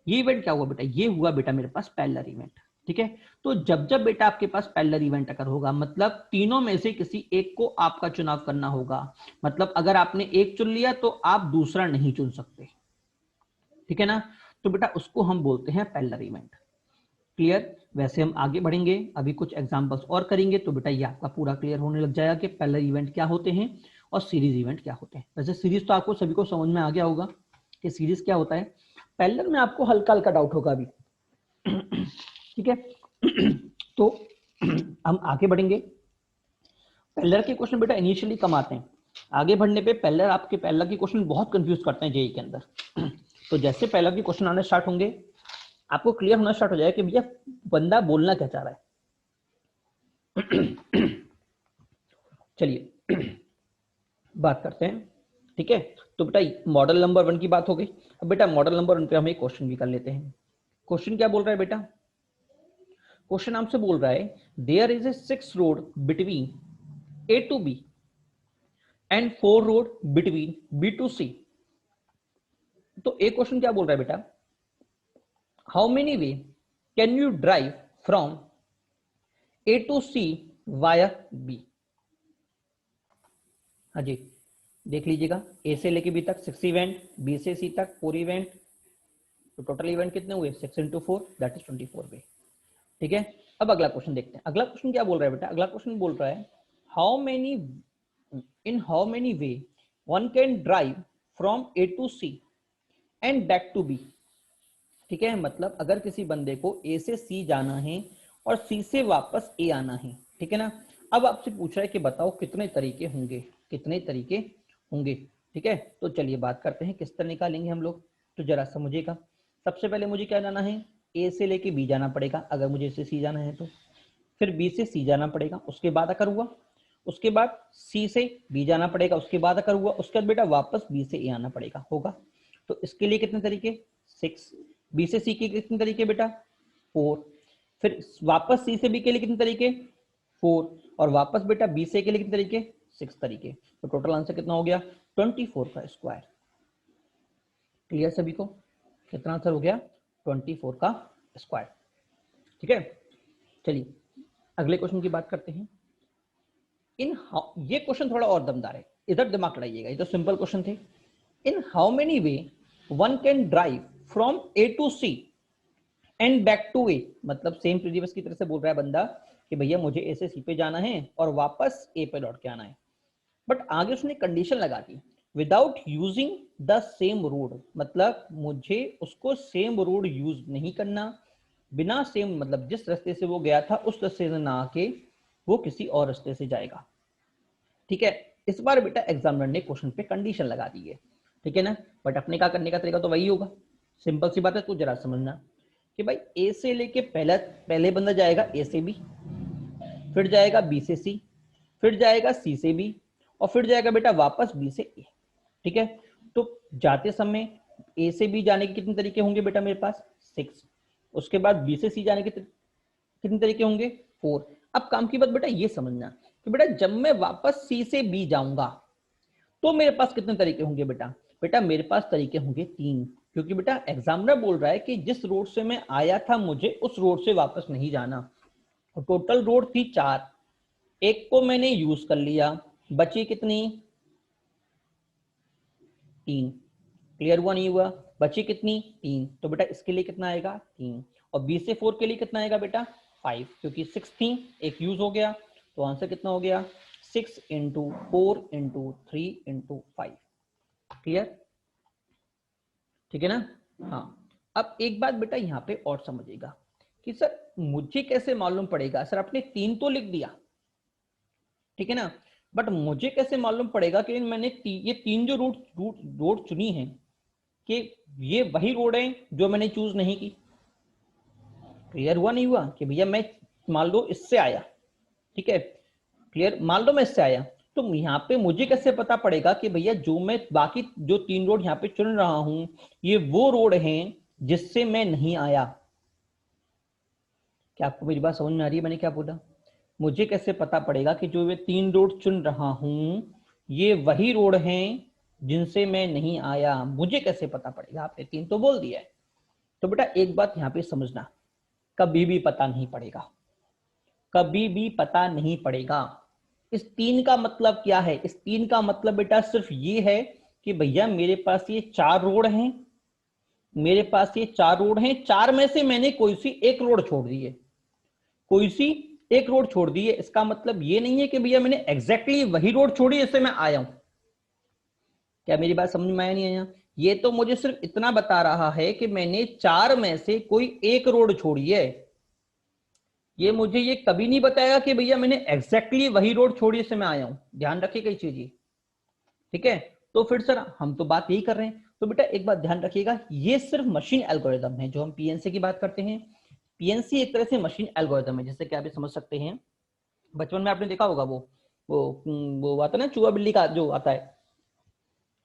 ये इवेंट क्या हुआ बेटा, ये हुआ बेटा मेरे पास पैरेलल इवेंट, ठीक है। तो जब जब बेटा आपके पास पैरेलल इवेंट अगर होगा, मतलब तीनों में से किसी एक को आपका चुनाव करना होगा, मतलब अगर आपने एक चुन लिया तो आप दूसरा नहीं चुन सकते, ठीक है ना। तो बेटा उसको हम बोलते हैं पैरेलल इवेंट। क्लियर? वैसे हम आगे बढ़ेंगे, अभी कुछ एग्जांपल्स और करेंगे तो बेटा ये आपका पूरा क्लियर होने लग जाएगा कि पैरेलल इवेंट क्या होते हैं और सीरीज इवेंट क्या होते हैं। वैसे सीरीज तो आपको सभी को समझ में आ गया होगा कि सीरीज क्या होता है, पैरेलल में आपको हल्का हल्का डाउट होगा अभी, ठीक है। तो हम आगे बढ़ेंगे। पैरेलल के क्वेश्चन बेटा इनिशियली कम आते हैं, आगे बढ़ने पे पैरेलल के क्वेश्चन बहुत कंफ्यूज करते हैं जेईई के अंदर। तो जैसे पैरेलल के क्वेश्चन आने स्टार्ट होंगे आपको क्लियर होना स्टार्ट हो जाएगा कि भैया बंदा बोलना क्या चाह रहा है। चलिए बात करते हैं, ठीक है। तो बेटा मॉडल नंबर 1 की बात हो गई। अब बेटा मॉडल नंबर 1 पे हम एक क्वेश्चन भी कर लेते हैं। क्वेश्चन क्या बोल रहा है बेटा, क्वेश्चन हमसे बोल रहा है there is a 6 road between A to B and 4 road between B to C. तो एक क्वेश्चन क्या बोल रहा है बेटा, how many way can you drive from A to C via B. हाँ जी देख लीजिएगा, ए से लेके बी तक 6 इवेंट, बी से सी तक 4 इवेंट, तो टोटल इवेंट कितने हुए 6 into 4 दैट इज 24 वे, ठीक है। अब अगला क्वेश्चन देखते हैं, अगला क्वेश्चन क्या बोल रहा है बेटा, अगला क्वेश्चन बोल रहा है how many how many way one can drive from A to C and back to B, ठीक है। मतलब अगर किसी बंदे को ए से सी जाना है और सी से वापस ए आना है, ठीक है ना। अब आपसे पूछ रहा है कि बताओ कितने तरीके होंगे, कितने तरीके होंगे, ठीक है। तो चलिए बात करते हैं किस तरह निकालेंगे हम लोग, तो जरा समझिएगा। सबसे पहले मुझे क्या जाना है, ए से लेके बी जाना पड़ेगा अगर मुझे ए से सी जाना है तो, फिर बी से सी जाना पड़ेगा, उसके बाद अकर हुआ, उसके बाद सी से बी जाना पड़ेगा, उसके बाद अकर हुआ, उसके बाद बेटा वापस बी से ए आना पड़ेगा, होगा। तो इसके लिए कितने तरीके 6, बी से सी के कितने तरीके बेटा 4, फिर वापस सी से बी के लिए कितने तरीके 4, और वापस बेटा बी से के लिए कितने तरीके 6 तरीके। तो टोटल आंसर कितना हो गया 24 का स्क्वायर। क्लियर सभी को, कितना आंसर हो गया 24 का स्क्वायर, ठीक है। चलिए अगले क्वेश्चन की बात करते हैं। ये क्वेश्चन थोड़ा और दमदार है, इधर दिमाग लगाइएगा, ये तो सिंपल क्वेश्चन थे। In how many way one can drive from A to C and back to A, मतलब सेम प्रीवियस की तरह से बोल रहा है बंदा कि भैया मुझे ए से सी पे जाना है और वापस ए पे लौट के आना है। बट आगे उसने कंडीशन लगा दी without using the same road, मतलब मुझे उसको सेम रोड यूज नहीं करना, बिना सेम मतलब जिस रास्ते से वो गया था उस रास्ते से ना आके वो किसी और रास्ते से जाएगा, ठीक है। इस बार बेटा एग्जामिनर ने क्वेश्चन पे कंडीशन लगा दी है, ठीक है ना। बट अपने का करने का तरीका तो वही होगा, सिंपल सी बात है। तू जरा समझना कि भाई ए से लेके पहले बंदा जाएगा ए से बी, फिर जाएगा बी से सी, फिर जाएगा सी से बी, और फिर जाएगा बेटा वापस बी से ए। ठीक है, तो जाते समय ए से बी जाने के कितने तरीके होंगे बेटा मेरे पास? 6। उसके बाद बी से सी जाने के कितने तरीके होंगे? 4। अब काम की बात बेटा ये समझना कि बेटा जब मैं वापस सी से बी जाऊंगा तो मेरे पास कितने तरीके होंगे बेटा? बेटा मेरे पास तरीके होंगे 3, क्योंकि बेटा एग्जामिनर बोल रहा है कि जिस रोड से मैं आया था मुझे उस रोड से वापस नहीं जाना। और टोटल रोड थी 4, एक को मैंने यूज कर लिया, बची कितनी? 3। क्लियर हुआ नहीं हुआ? बची कितनी? 3। तो बेटा इसके लिए कितना आएगा? 3। और बी से 4 के लिए कितना आएगा बेटा? 5, क्योंकि 6 थी, एक यूज हो गया। तो आंसर कितना हो गया? 6 इंटू 4 इंटू 3 इंटू 5। क्लियर? ठीक है ना। हाँ, अब एक बात बेटा यहाँ पे और समझिएगा कि सर मुझे कैसे मालूम पड़ेगा? सर आपने 3 तो लिख दिया, ठीक है ना, बट मुझे कैसे मालूम पड़ेगा कि मैंने ये 3 जो रोड चुनी है कि ये वही रोड है जो मैंने चूज नहीं की? क्लियर हुआ नहीं हुआ? कि भैया मैं मान लो इससे आया, ठीक है, क्लियर, मान लो मैं इससे आया, तो यहाँ पे मुझे कैसे पता पड़ेगा कि भैया जो मैं बाकी जो 3 रोड यहाँ पे चुन रहा हूं ये वो रोड हैं जिससे मैं नहीं आया? क्या आपको मेरी बात समझ में आ रही है मैंने क्या बोला? मुझे कैसे पता पड़ेगा कि जो मैं 3 रोड चुन रहा हूं ये वही रोड हैं जिनसे मैं नहीं आया? मुझे कैसे पता पड़ेगा? आपने 3 तो बोल दिया है। तो बेटा एक बात यहाँ पे समझना, कभी भी पता नहीं पड़ेगा, कभी भी पता नहीं पड़ेगा। इस 3 का मतलब क्या है? इस 3 का मतलब बेटा सिर्फ ये है कि भैया मेरे पास ये 4 रोड हैं, मेरे पास ये 4 रोड हैं, 4 में से मैंने कोई सी एक रोड छोड़ दी है, कोई सी एक रोड छोड़ दी है। इसका मतलब ये नहीं है कि भैया मैंने एग्जैक्टली वही रोड छोड़ी इससे मैं आया हूं। क्या मेरी बात समझ में आया नहीं आया? ये तो मुझे सिर्फ इतना बता रहा है कि मैंने 4 में से कोई एक रोड छोड़ी है। ये मुझे ये कभी नहीं बताएगा कि भैया मैंने एग्जैक्टली वही रोड छोड़ी इससे मैं आया हूं। ध्यान रखिएगा ये चीज, ठीक है। तो फिर सर हम तो बात यही कर रहे हैं, तो बेटा एक बात ध्यान रखिएगा, ये सिर्फ मशीन एल्गोरिदम है जो हम पीएनसी की बात करते हैं। पीएनसी एक तरह से मशीन एल्गोरिदम है, जैसे कि आप समझ सकते हैं बचपन में आपने देखा होगा वो आता है ना चूहा बिल्ली का जो आता है,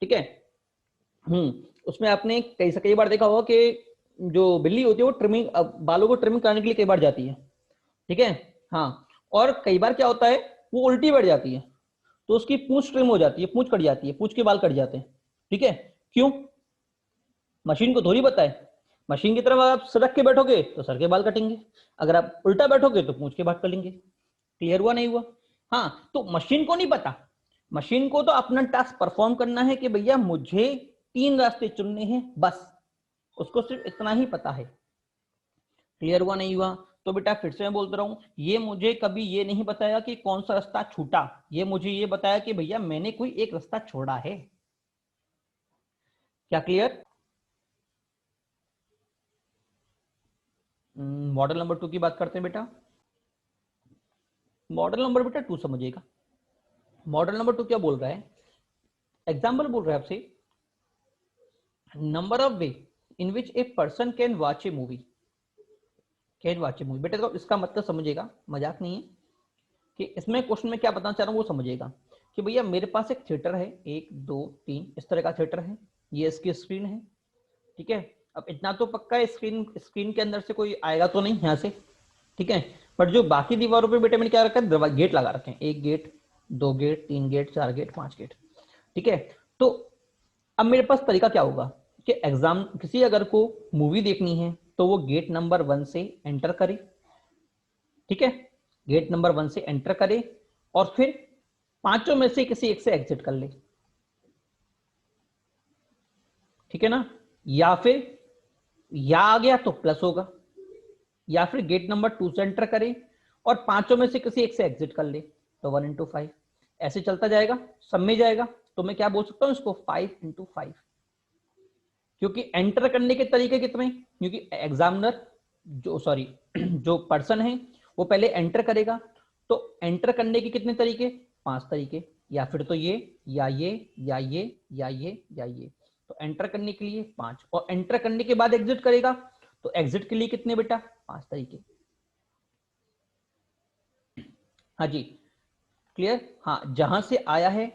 ठीक है। उसमें आपने कई बार देखा होगा कि जो बिल्ली होती है वो ट्रिमिंग बालों को ट्रिमिंग कराने के लिए कई बार जाती है, ठीक है। हाँ, और कई बार क्या होता है वो उल्टी बैठ जाती है, तो उसकी पूंछ ट्रिम हो जाती है, पूंछ कट जाती है, पूंछ के बाल कट जाते हैं, ठीक है। क्यों? मशीन को थोड़ी पता है। मशीन की तरफ आप सड़क के बैठोगे तो सर के बाल कटेंगे, अगर आप उल्टा बैठोगे तो पूंछ के बाल कटेंगे। क्लियर हुआ नहीं हुआ? हाँ, तो मशीन को नहीं पता, मशीन को तो अपना टास्क परफॉर्म करना है कि भैया मुझे 3 रास्ते चुनने हैं, बस उसको सिर्फ इतना ही पता है। क्लियर हुआ नहीं हुआ? तो बेटा फिर से मैं बोलता रहा हूं, ये मुझे कभी ये नहीं बताया कि कौन सा रास्ता छूटा, ये मुझे ये बताया कि भैया मैंने कोई एक रास्ता छोड़ा है। क्या क्लियर? मॉडल नंबर 2 की बात करते हैं बेटा। मॉडल नंबर बेटा 2 समझिएगा। मॉडल नंबर 2 क्या बोल रहा है? एग्जाम्पल बोल रहा है आपसे, number of way in which a person can watch A movie, can watch A movie. बेटा तो इसका मतलब समझिएगा, मजाक नहीं है, कि इसमें क्वेश्चन में क्या बताना चाह रहा हूँ वो समझिएगा कि भैया मेरे पास एक थिएटर है, 1 2 3 इस तरह का थिएटर है, ये इसकी स्क्रीन है, ठीक है। अब इतना तो पक्का है स्क्रीन स्क्रीन के अंदर से कोई आएगा तो नहीं यहाँ से, ठीक है। बट जो बाकी दीवारों पे बेटे मैंने क्या रखा है, गेट लगा रखे हैं, 1 gate 2 gate 3 gate 4 gate 5 gate, ठीक है। तो अब मेरे पास तरीका क्या होगा कि एग्जाम किसी अगर को मूवी देखनी है तो वो गेट नंबर 1 से एंटर करे, ठीक है, गेट नंबर 1 से एंटर करे और फिर पांचों में से किसी एक से एग्जिट कर ले, ठीक है ना। या फिर या आ गया तो प्लस होगा, या फिर गेट नंबर 2 से एंटर करे और पांचों में से किसी एक से एग्जिट कर ले, तो 1 इंटू 5 ऐसे चलता जाएगा, सब में जाएगा। तो मैं क्या बोल सकता हूं इसको, 5 इंटू 5, क्योंकि एंटर करने के तरीके कितने, क्योंकि एग्जामिनर जो सॉरी जो पर्सन है वो पहले एंटर करेगा, तो एंटर करने के कितने तरीके, 5 तरीके, या फिर तो ये या ये या ये या ये या ये। तो एंटर करने के लिए 5, और एंटर करने के बाद एग्जिट करेगा तो एग्जिट के लिए कितने बेटा, 5 तरीके। हाँ जी, क्लियर। हाँ, जहां से आया है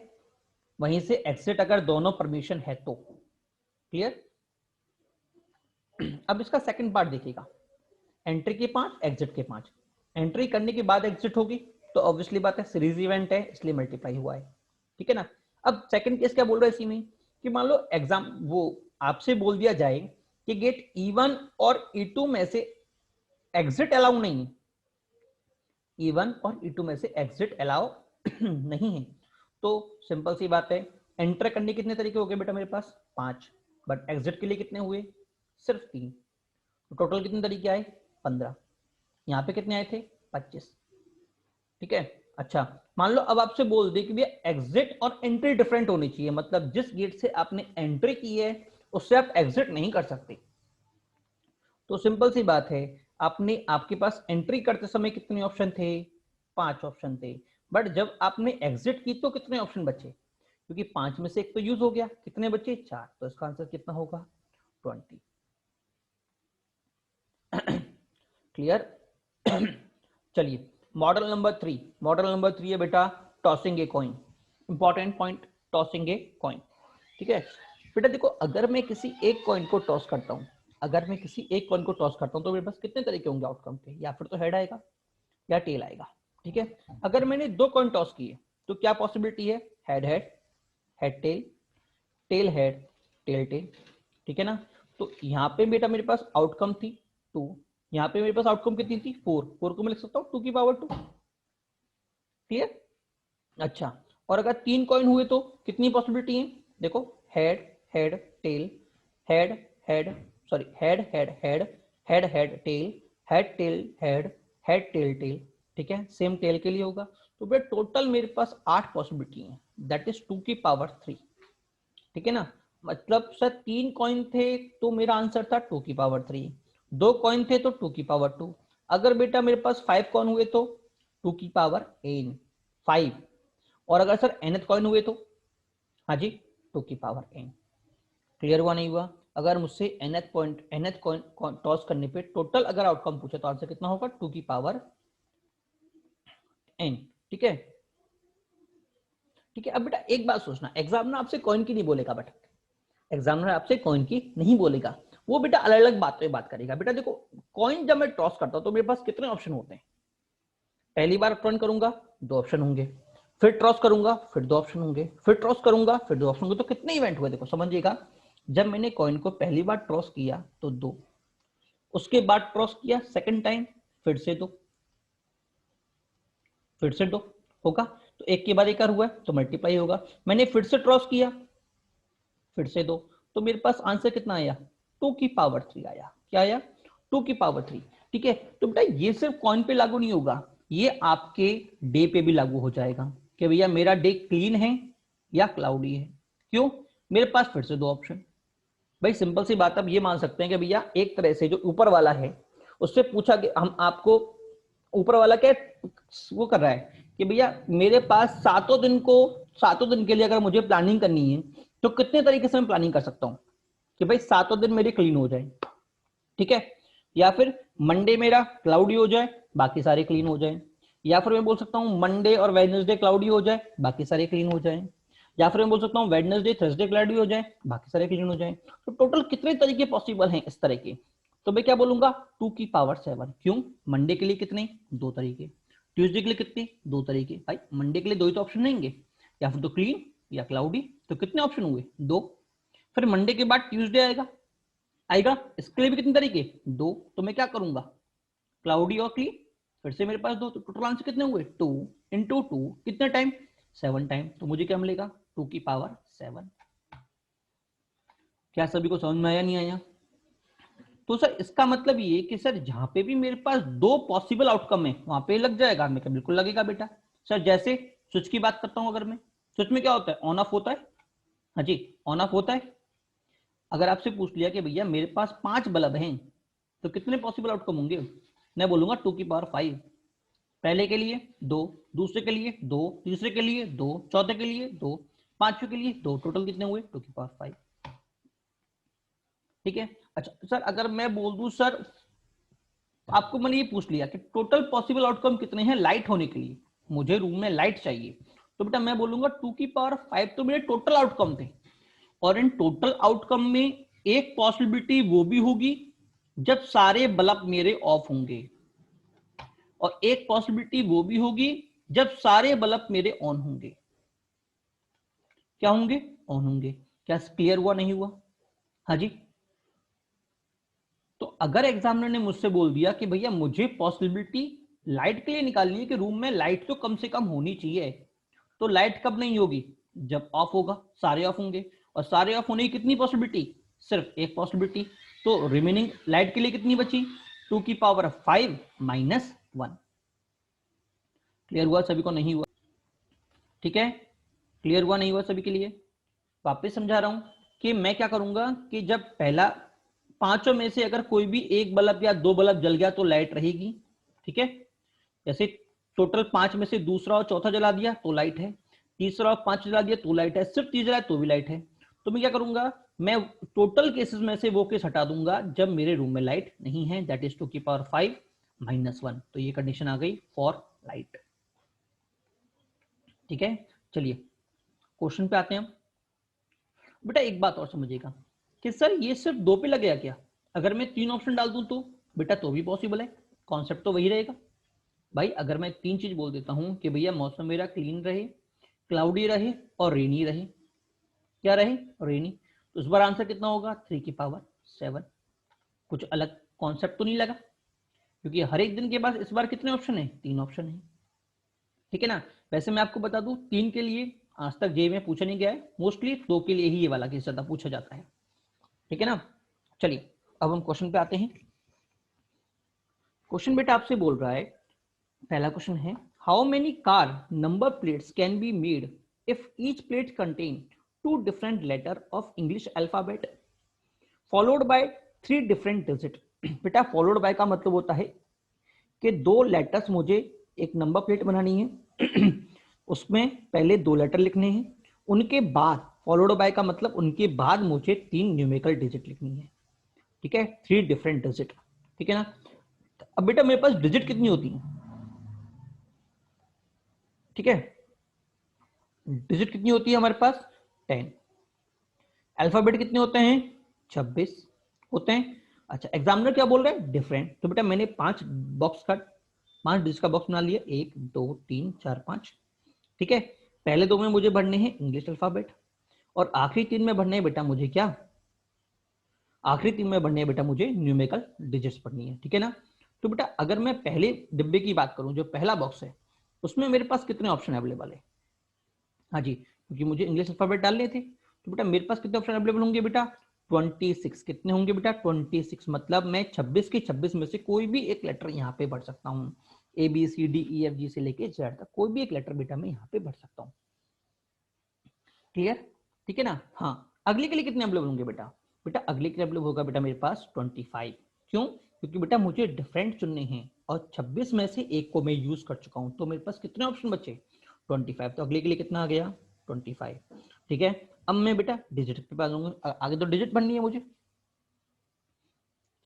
वहीं से एग्जिट अगर दोनों परमिशन है तो क्लियर। अब इसका सेकंड पार्ट देखिएगा, एंट्री के 5, एग्जिट के 5। एंट्री करने के बाद एग्जिट होगी तो ऑब्वियसली बात है सीरीज इवेंट है इसलिए मल्टीप्लाई हुआ है, ठीक है ना। अब सेकंड केस क्या बोल रहा है इसी में कि मान लो एग्जाम वो आपसे बोल दिया जाए कि गेट E1 और E2 में से एग्जिट अलाउ नहीं है, E1 और E2 में से एग्जिट अलाउ नहीं है, तो सिंपल सी बात है, एंटर करने कितने तरीके हो गए बेटा मेरे पास 5, बट एग्जिट के लिए कितने हुए, सिर्फ 3, तो टोटल कितने तरीके आए 15। यहाँ पे कितने आए थे 25, ठीक है। अच्छा, मान लो अब आपसे बोल दे कि भैया एग्जिट और एंट्री डिफरेंट होनी चाहिए, मतलब जिस गेट से आपने एंट्री की है उससे आप एग्जिट नहीं कर सकते। तो सिंपल सी बात है, आपने आपके पास एंट्री करते समय कितने ऑप्शन थे, 5 ऑप्शन थे, बट जब आपने एग्जिट की तो कितने ऑप्शन बचे, क्योंकि 5 में से एक तो यूज हो गया, कितने बचे 4, तो इसका आंसर कितना होगा 20। क्लियर। चलिए मॉडल नंबर 3, मॉडल नंबर 3 है बेटा tossing a coin. Important point, tossing a coin, ठीक है बेटा। देखो अगर मैं किसी एक कॉइन को टॉस करता हूं, अगर मैं किसी एक कॉइन को टॉस करता हूं तो मेरे पास कितने तरीके होंगे आउटकम के, या फिर तो हेड आएगा या टेल आएगा, ठीक है। अगर मैंने 2 कॉइन टॉस किए तो क्या पॉसिबिलिटी है, head head, head tail, tail head, tail tail, ठीक है ना। तो यहाँ पे बेटा मेरे पास आउटकम थी 2, यहाँ पे मेरे पास आउटकम कितनी थी 4, 4 को मैं लिख सकता हूँ 2 की पावर 2, क्लियर। अच्छा, और अगर 3 कॉइन हुए तो कितनी पॉसिबिलिटी है, देखो head head tail, head head, sorry head head head, head head tail, head tail head, head tail tail, ठीक है। सेम टेल के लिए होगा, तो बेटा टोटल मेरे पास 8 पॉसिबिलिटी है, दैट इज 2 की पावर 3, ठीक है ना। मतलब सर 3 कॉइन थे तो मेरा आंसर था 2 की पावर 3, 2 कॉइन थे तो 2 की पावर 2, अगर बेटा मेरे पास 5 कॉइन हुए तो 2 की पावर n 5, और अगर सर nth कॉइन हुए तो हाँ जी 2 की पावर n। क्लियर हुआ नहीं हुआ। अगर मुझसे nth point nth coin toss करने पे टोटल अगर आउटकम पूछे तो आंसर कितना होगा 2 की पावर n, ठीक है। ठीक है, अब बेटा एक बात सोचना, एग्जामिनर आपसे कॉइन की नहीं बोलेगा बेटा, एग्जामिनर आपसे कॉइन की नहीं बोलेगा, वो बेटा अलग अलग बात पे बात करेगा। बेटा देखो कॉइन जब मैं टॉस करता हूं तो मेरे पास कितने ऑप्शन होते हैं, पहली बार टर्न करूंगा 2 ऑप्शन होंगे, फिर टॉस करूंगा फिर 2 ऑप्शन होंगे, फिर टॉस करूंगा फिर 2 ऑप्शन होंगे, तो कितने इवेंट हुए देखो समझिएगा। जब मैंने कॉइन को पहली बार टॉस किया तो 2, उसके बाद टॉस किया सेकंड टाइम फिर से 2, फिर से 2 होगा, तो एक के बाद एक और हुआ तो मल्टीप्लाई होगा, मैंने फिर से टॉस किया फिर से 2, तो मेरे पास आंसर कितना आया 2 की पावर 3 आया, क्या आया 2 की पावर 3, ठीक है। तो बेटा ये सिर्फ कॉइन पे लागू नहीं होगा, ये आपके डे पे भी लागू हो जाएगा कि भैया मेरा डे क्लीन है या क्लाउडी है, क्यों, मेरे पास फिर से 2 ऑप्शन। भाई सिंपल सी बात, अब ये मान सकते हैं कि भैया एक तरह से जो ऊपर वाला है उससे पूछा कि हम आपको, ऊपर वाला क्या वो कर रहा है कि भैया मेरे पास सातों दिन के लिए अगर मुझे प्लानिंग करनी है तो कितने तरीके से मैं प्लानिंग कर सकता हूं कि भाई सातों दिन मेरे क्लीन हो जाए, ठीक है। या फिर मंडे मेरा क्लाउडी हो जाए बाकी सारे क्लीन हो जाए, या फिर मैं बोल सकता हूँ मंडे और वेडनेसडे क्लाउडी हो जाए बाकी सारे क्लीन हो जाए, या फिर मैं बोल सकता हूँ वेडनेसडे थर्सडे क्लाउडी हो जाए बाकी सारे क्लीन हो जाए। तो टोटल कितने तरीके पॉसिबल हैं इस तरह के, तो मैं क्या बोलूंगा 2 की पावर 7, क्यों, मंडे के लिए कितने 2 तरीके, ट्यूसडे के लिए कितने 2 तरीके, भाई मंडे के लिए 2 ही तो ऑप्शन रहेंगे, या फिर तो क्लीन या क्लाउडी, तो कितने ऑप्शन हुए 2, फिर मंडे के बाद ट्यूसडे आएगा, आएगा इसके लिए भी कितने तरीके 2, तो मैं क्या करूंगा क्लाउडी और क्लीन, फिर से मेरे पास 2, तो टोटल आंसर कितने हुए 2 इंटू 2 कितने टाइम 7 टाइम, तो मुझे क्या मिलेगा 2 की पावर 7। क्या सभी को समझ में आया नहीं आया। तो सर इसका मतलब ये कि सर जहां पे भी मेरे पास 2 पॉसिबल आउटकम है वहां पे लग जाएगा, मैं क्या बिल्कुल लगेगा बेटा। सर जैसे स्विच की बात करता हूं, अगर मैं स्विच में क्या होता है ऑन ऑफ होता है, हाँ जी ऑन ऑफ होता है। अगर आपसे पूछ लिया कि भैया मेरे पास 5 बल्ब हैं तो कितने पॉसिबल आउटकम होंगे, मैं बोलूंगा 2 की पावर 5, पहले के लिए 2, दूसरे के लिए 2, तीसरे के लिए 2, चौथे के लिए 2, पांचवे के लिए 2, टोटल कितने हुए 2 की पावर 5। ठीक है। अच्छा सर, अगर मैं बोल दूं सर, आपको मैंने ये पूछ लिया कि टोटल पॉसिबल आउटकम कितने हैं लाइट होने के लिए, मुझे रूम में लाइट चाहिए, तो बेटा मैं बोलूंगा 2 की पावर 5 तो मेरे टोटल आउटकम थे, और इन टोटल आउटकम में एक पॉसिबिलिटी वो भी होगी जब सारे बल्ब मेरे ऑफ होंगे, और एक पॉसिबिलिटी वो भी होगी जब सारे बल्ब मेरे ऑन होंगे। क्या होंगे? ऑन होंगे। क्या क्लियर हुआ नहीं हुआ? हाँ जी। तो अगर एग्जामिनर ने मुझसे बोल दिया कि भैया मुझे पॉसिबिलिटी लाइट के लिए निकालनी है कि रूम में लाइट तो कम से कम होनी चाहिए, तो लाइट कब नहीं होगी? जब ऑफ होगा, सारे ऑफ होंगे, और सारे ऑफ होने की कितनी पॉसिबिलिटी? सिर्फ एक पॉसिबिलिटी। तो रिमेनिंग लाइट के लिए कितनी बची? 2 की पावर 5 माइनस 1। क्लियर हुआ सभी को? नहीं हुआ? ठीक है, क्लियर हुआ नहीं हुआ सभी के लिए? वापस समझा रहा हूं कि मैं क्या करूंगा कि जब पहला पांचों में से अगर कोई भी एक बल्ब या दो बल्ब जल गया तो लाइट रहेगी, ठीक है। जैसे टोटल 5 में से दूसरा और चौथा जला दिया तो लाइट है, तीसरा और 5 जला दिया तो लाइट है, सिर्फ तीसरा है तो भी लाइट है। तो मैं क्या करूंगा, मैं टोटल केसेस में से वो केस हटा दूंगा जब मेरे रूम में लाइट नहीं है, दैट इज 2 की पावर 5 माइनस 1। तो ये कंडीशन आ गई फॉर लाइट। ठीक है, चलिए क्वेश्चन पे आते हैं। बेटा एक बात और समझिएगा कि सर ये सिर्फ 2 पे लगेगा क्या? अगर मैं 3 ऑप्शन डाल दूं तो बेटा तो भी पॉसिबल है, कॉन्सेप्ट तो वही रहेगा। भाई अगर मैं 3 चीज बोल देता हूं कि भैया मौसम मेरा क्लीन रहे, क्लाउडी रहे और रेनी रहे, क्या रहे? रेनी, तो इस बार आंसर कितना होगा? 3 की पावर 7। कुछ अलग कॉन्सेप्ट तो नहीं लगा, क्योंकि हर एक दिन के बाद इस बार कितने ऑप्शन है? 3 ऑप्शन है, ठीक है ना। वैसे मैं आपको बता दूं 3 के लिए आज तक जे में पूछा नहीं गया है, मोस्टली 2 के लिए ही ये वाला केस ज्यादा पूछा जाता है, ठीक है ना। चलिए अब हम क्वेश्चन पे आते हैं। क्वेश्चन बेटा आपसे बोल रहा है, पहला क्वेश्चन है, how many car number plates can be made if each plate contain 2 different letter of English alphabet followed by 3 different digit. बेटा फॉलोड बाय का मतलब होता है कि 2 लेटर्स मुझे एक नंबर प्लेट बनानी है उसमें पहले 2 लेटर लिखने हैं, उनके बाद फॉलोड बाय का मतलब उनके बाद मुझे 3 न्यूमेरिकल डिजिट लिखनी है, ठीक है, 3 डिफरेंट डिजिट, ठीक है ना। अब बेटा मेरे पास डिजिट कितनी होती है? ठीक है, डिजिट कितनी होती है हमारे पास? 10। अल्फाबेट कितने होते हैं? 26 होते हैं। अच्छा एग्जामिनर क्या बोल रहे हैं? डिफरेंट। तो बेटा मैंने 5 डिजिट का बॉक्स बना लिया, 1 2 3 4 5, ठीक है। पहले 2 में मुझे भरने हैं इंग्लिश अल्फाबेट, और आखिरी 3 में भरने हैं बेटा मुझे क्या? आखिरी 3 में भरने हैं बेटा मुझे न्यूमेरिकल डिजिट्स पढ़नी है, ठीक है ना। तो बेटा अगर मैं पहले डिब्बे की बात करूं, जो पहला बॉक्स है, उसमें मेरे पास कितने ऑप्शन अवेलेबल है? हाँ जी, क्योंकि मुझे इंग्लिश अल्फाबेट डालने थे, तो बेटा मेरे पास कितने ऑप्शन अवेलेबल होंगे बेटा? 26। कितने होंगे बेटा? 26। मतलब मैं 26 के 26 में से कोई भी एक लेटर यहाँ पे भर सकता हूँ, ABCDEFG से लेके जेड तक कोई भी एक लेटर बेटा मैं यहाँ पे भर सकता हूँ। क्लियर? ठीक है ना। हाँ, अगले के लिए कितने अवेलेबल होंगे बेटा? बेटा अगले के लिए अवेलेबल होगा बेटा मेरे पास 25। क्यों? क्योंकि बेटा मुझे डिफरेंट चुनने हैं, और 26 में से एक को मैं यूज कर चुका हूँ, तो मेरे पास कितने ऑप्शन बचे? 25। तो अगले के लिए कितना आ गया? 25, ठीक है। अब मैं बेटा डिजिट पे आ जाऊंगा, आगे तो डिजिट बननी है मुझे,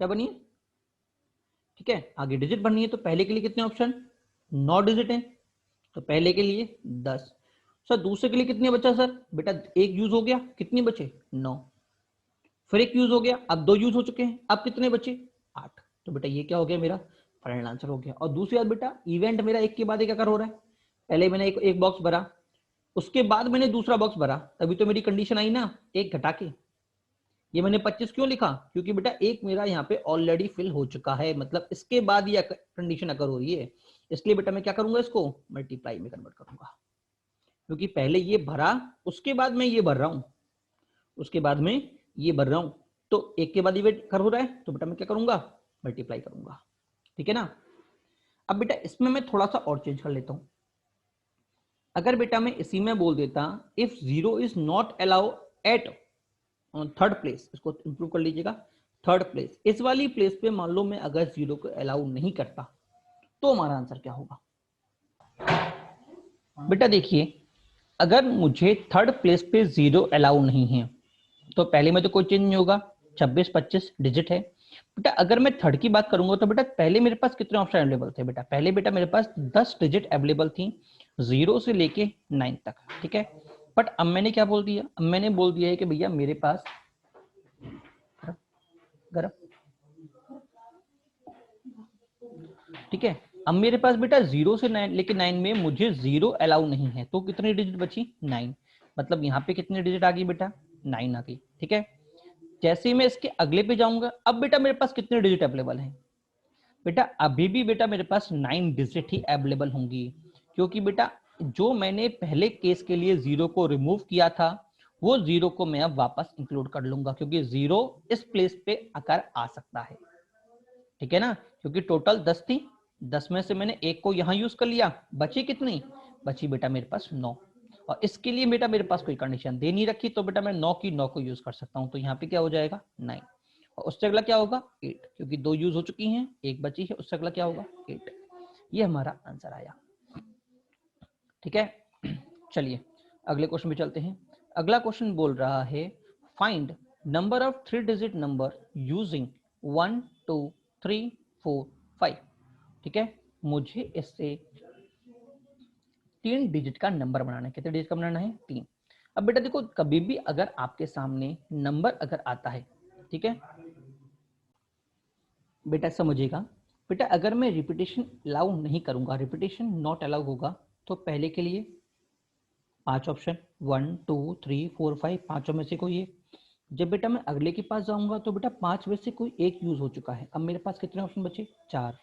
क्या बनी है? ठीक है, आगे डिजिट बननी है, तो पहले के लिए कितने ऑप्शन? 9 डिजिट है, तो पहले के लिए 10। सर दूसरे के लिए कितने बचा सर? बेटा एक यूज हो गया, कितने बचे? 9। फिर एक यूज हो गया, अब 2 यूज हो चुके हैं, अब कितने बचे? 8। तो बेटा ये क्या हो गया? मेरा फाइनल आंसर हो गया। और दूसरी बात बेटा, इवेंट मेरा एक के बाद एक हो रहा है, पहले मैंने एक बॉक्स भरा, उसके बाद मैंने दूसरा बॉक्स भरा, तभी तो मेरी कंडीशन आई ना, एक घटा के। ये मैंने 25 क्यों लिखा? क्योंकि बेटा एक मेरा यहाँ पे ऑलरेडी फिल हो चुका है, मतलब इसके बाद ये कंडीशन अगर हो रही है, इसलिए बेटा मैं क्या करूंगा? इसको मल्टीप्लाई में कन्वर्ट करूंगा, क्योंकि पहले ये भरा, उसके बाद मैं ये भर रहा हूं, उसके बाद में ये भर रहा हूं, तो एक के बाद ये कर हो रहा है, तो बेटा मैं क्या करूंगा? मल्टीप्लाई करूंगा, ठीक है ना। अब बेटा इसमें मैं थोड़ा सा और चेंज कर लेता हूं। अगर बेटा मैं इसी में बोल देता if 0 is not allow at third place, इसको इंप्रूव कर लीजिएगा, थर्ड प्लेस, इस वाली प्लेस पे मान लो मैं अगर 0 को अलाउ नहीं करता, तो हमारा आंसर क्या होगा? बेटा देखिए, अगर मुझे थर्ड प्लेस पे 0 अलाउ नहीं है, तो पहले में तो कोई चेंज नहीं होगा, 26 25 डिजिट है बेटा। अगर मैं थर्ड की बात करूंगा तो बेटा पहले मेरे पास कितने ऑप्शन अवेलेबल थे बेटा? पहले बेटा मेरे पास 10 डिजिट अवेलेबल थी 0 से लेके 9 तक, ठीक है। बट अब मैंने क्या बोल दिया? अब मैंने बोल दिया है कि भैया मेरे पास गरम, ठीक है। अब मेरे पास बेटा 0 से 9 लेके 9 में मुझे 0 अलाउ नहीं है, तो कितनी डिजिट बची? 9। मतलब यहाँ पे कितनी डिजिट आ गई बेटा? 9 आ गई, ठीक है। जैसे ही मैं इसके अगले पे जाऊंगा, अब बेटा मेरे पास कितने डिजिट अवेलेबल हैं? बेटा अभी भी बेटा मेरे पास 9 डिजिट ही अवेलेबल होंगी, क्योंकि बेटा जो मैंने पहले केस के लिए 0 को रिमूव किया था वो 0 को मैं अब वापस इंक्लूड कर लूंगा, क्योंकि 0 इस प्लेस पे आकर आ सकता है, ठीक है ना। क्योंकि टोटल 10 थी, 10 में से मैंने एक को यहां यूज कर लिया, बची कितनी? बची बेटा मेरे पास 9। और इसके लिए बेटा मेरे पास कोई कंडीशन दे नहीं रखी, तो बेटा मैं 9 की 9 को यूज कर सकता हूं। तो यहाँ पे क्या हो जाएगा? 9। और उससे अगला क्या होगा? 8, क्योंकि 2 यूज हो चुकी हैं, एक बची है, उससे अगला क्या होगा? 8। ये हमारा आंसर आया, ठीक है। चलिए अगले क्वेश्चन पे चलते हैं। अगला क्वेश्चन बोल रहा है find number of 3 digit number using 1 2 3 4 5, ठीक है। मुझे इससे 3 डिजिट का नंबर बनाना है। कितने डिजिट का बनाना है? 3। अब बेटा देखो, कभी भी अगर आपके सामने नंबर अगर आता है, ठीक है बेटा, समझिएगा बेटा, अगर मैं रिपीटेशन अलाउ नहीं करूंगा, रिपीटेशन नॉट अलाउ होगा, तो पहले के लिए 5 ऑप्शन 1 2 3 4 5, पांचों में से कोई एक। जब बेटा मैं अगले के पास जाऊंगा तो बेटा 5 में से कोई एक यूज हो चुका है। अब मेरे पास कितने ऑप्शन बचे? 4।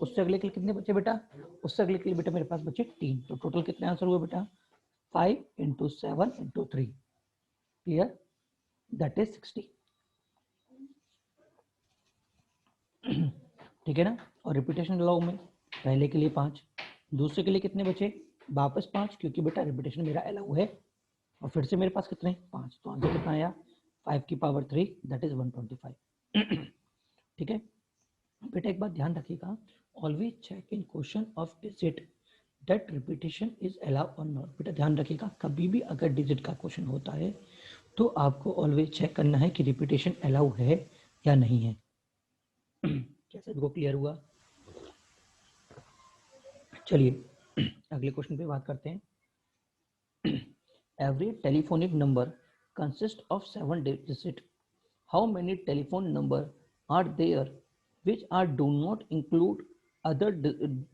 उससे अगले के लिए कितने बचे बेटा? उससे अगले के लिए बेटा मेरे पास बचे 3। तो टोटल कितने आंसर हुए बेटा? 5 × 7 × 3, क्लियर, दैट इज 60, ठीक है ना। और रिपीटेशन अलाउ में पहले के लिए 5, दूसरे के लिए कितने बचे? वापस 5, क्योंकि बेटा रिपीटेशन मेरा अलाउ है। और फिर से मेरे पास कितने? 5। तो आंसर कितना आया? 5 की पावर 3, दैट इज 125, ठीक है। बेटा एक बात ध्यान रखिएगा, always check in question of digit that repetition is allow और नॉट। बेटा ध्यान रखिएगा, कभी भी अगर डिजिट का क्वेश्चन होता है तो आपको ऑलवेज चेक करना है कि रिपीटेशन अलाउ है या नहीं है। क्या सबको क्लियर हुआ? चलिए अगले क्वेश्चन पे बात करते हैं। Every telephonic number consist of 7 digit, how many telephone number are there which are do not include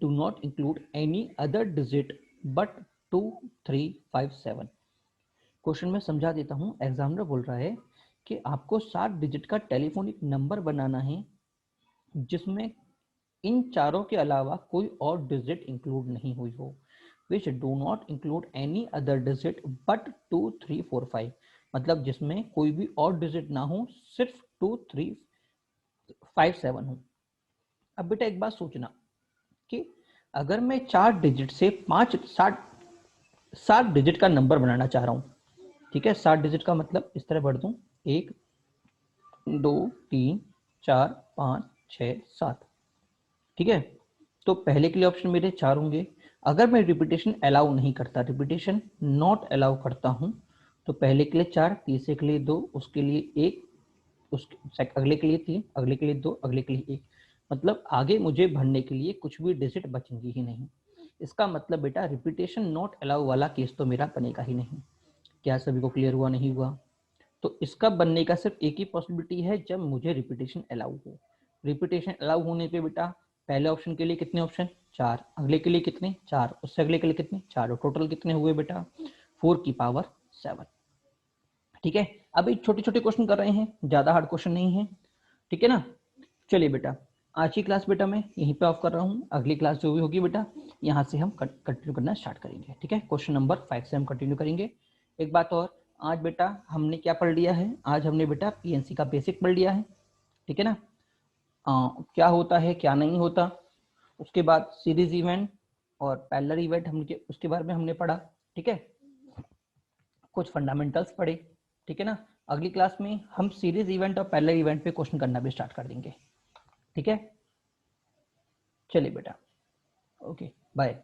do not include any other digit but 2 3 5 7? Question में समझा देता हूं। एग्जामिनर बोल रहा है कि आपको 7 डिजिट का टेलीफोनिक नंबर बनाना है जिसमें इन चारों के अलावा कोई और डिजिट इंक्लूड नहीं हुई हो, which do not include any other digit but 2 3 4 5, मतलब जिसमें कोई भी और डिजिट ना हो, सिर्फ 2 3 5 7 हो। अब बेटा एक बात सोचना कि अगर मैं 4 डिजिट से 7 डिजिट का नंबर बनाना चाह रहा हूं, ठीक है। 7 डिजिट का मतलब इस तरह बढ़ दूं, 1 2 3 4 5 6 7, ठीक है। तो पहले के लिए ऑप्शन मेरे 4 होंगे। अगर मैं रिपीटेशन अलाउ नहीं करता, रिपीटेशन नॉट अलाउ करता हूं, तो पहले के लिए 4, तीसरे के लिए 2, उसके लिए 1, उसके अगले के लिए 3, अगले के लिए 2, अगले के लिए 1। मतलब आगे मुझे भरने के लिए कुछ भी डिजिट बचेंगी ही नहीं। इसका मतलब बेटा रिपीटेशन नॉट अलाउ वाला केस तो मेरा बनेगा ही नहीं। क्या सभी को क्लियर हुआ? नहीं हुआ? तो इसका बनने का सिर्फ एक ही पॉसिबिलिटी है, जब मुझे रिपीटेशन अलाउ हो। रिपीटेशन अलाउ होने पे बेटा पहले ऑप्शन के लिए कितने ऑप्शन? 4, अगले के लिए कितने? 4, उससे अगले के लिए कितने? 4, टोटल कितने हुए बेटा? 4 की पावर 7, ठीक है। अभी छोटे छोटे क्वेश्चन कर रहे हैं, ज्यादा हार्ड क्वेश्चन नहीं है, ठीक है ना। चलिए बेटा आज की क्लास बेटा मैं यहीं पे ऑफ कर रहा हूँ। अगली क्लास जो भी होगी बेटा यहाँ से हम कंटिन्यू करना स्टार्ट करेंगे, ठीक है। क्वेश्चन नंबर 5 से हम कंटिन्यू करेंगे। एक बात और, आज बेटा हमने क्या पढ़ लिया है? आज हमने बेटा पीएनसी का बेसिक पढ़ लिया है, ठीक है ना। क्या होता है क्या नहीं होता, उसके बाद सीरीज इवेंट और पैरेलल इवेंट हमने उसके बारे में हमने पढ़ा, ठीक है। कुछ फंडामेंटल्स पढ़े, ठीक है ना। अगली क्लास में हम सीरीज इवेंट और पैरेलल इवेंट पे क्वेश्चन करना भी स्टार्ट कर देंगे, ठीक है। चलिए बेटा, ओके बाय।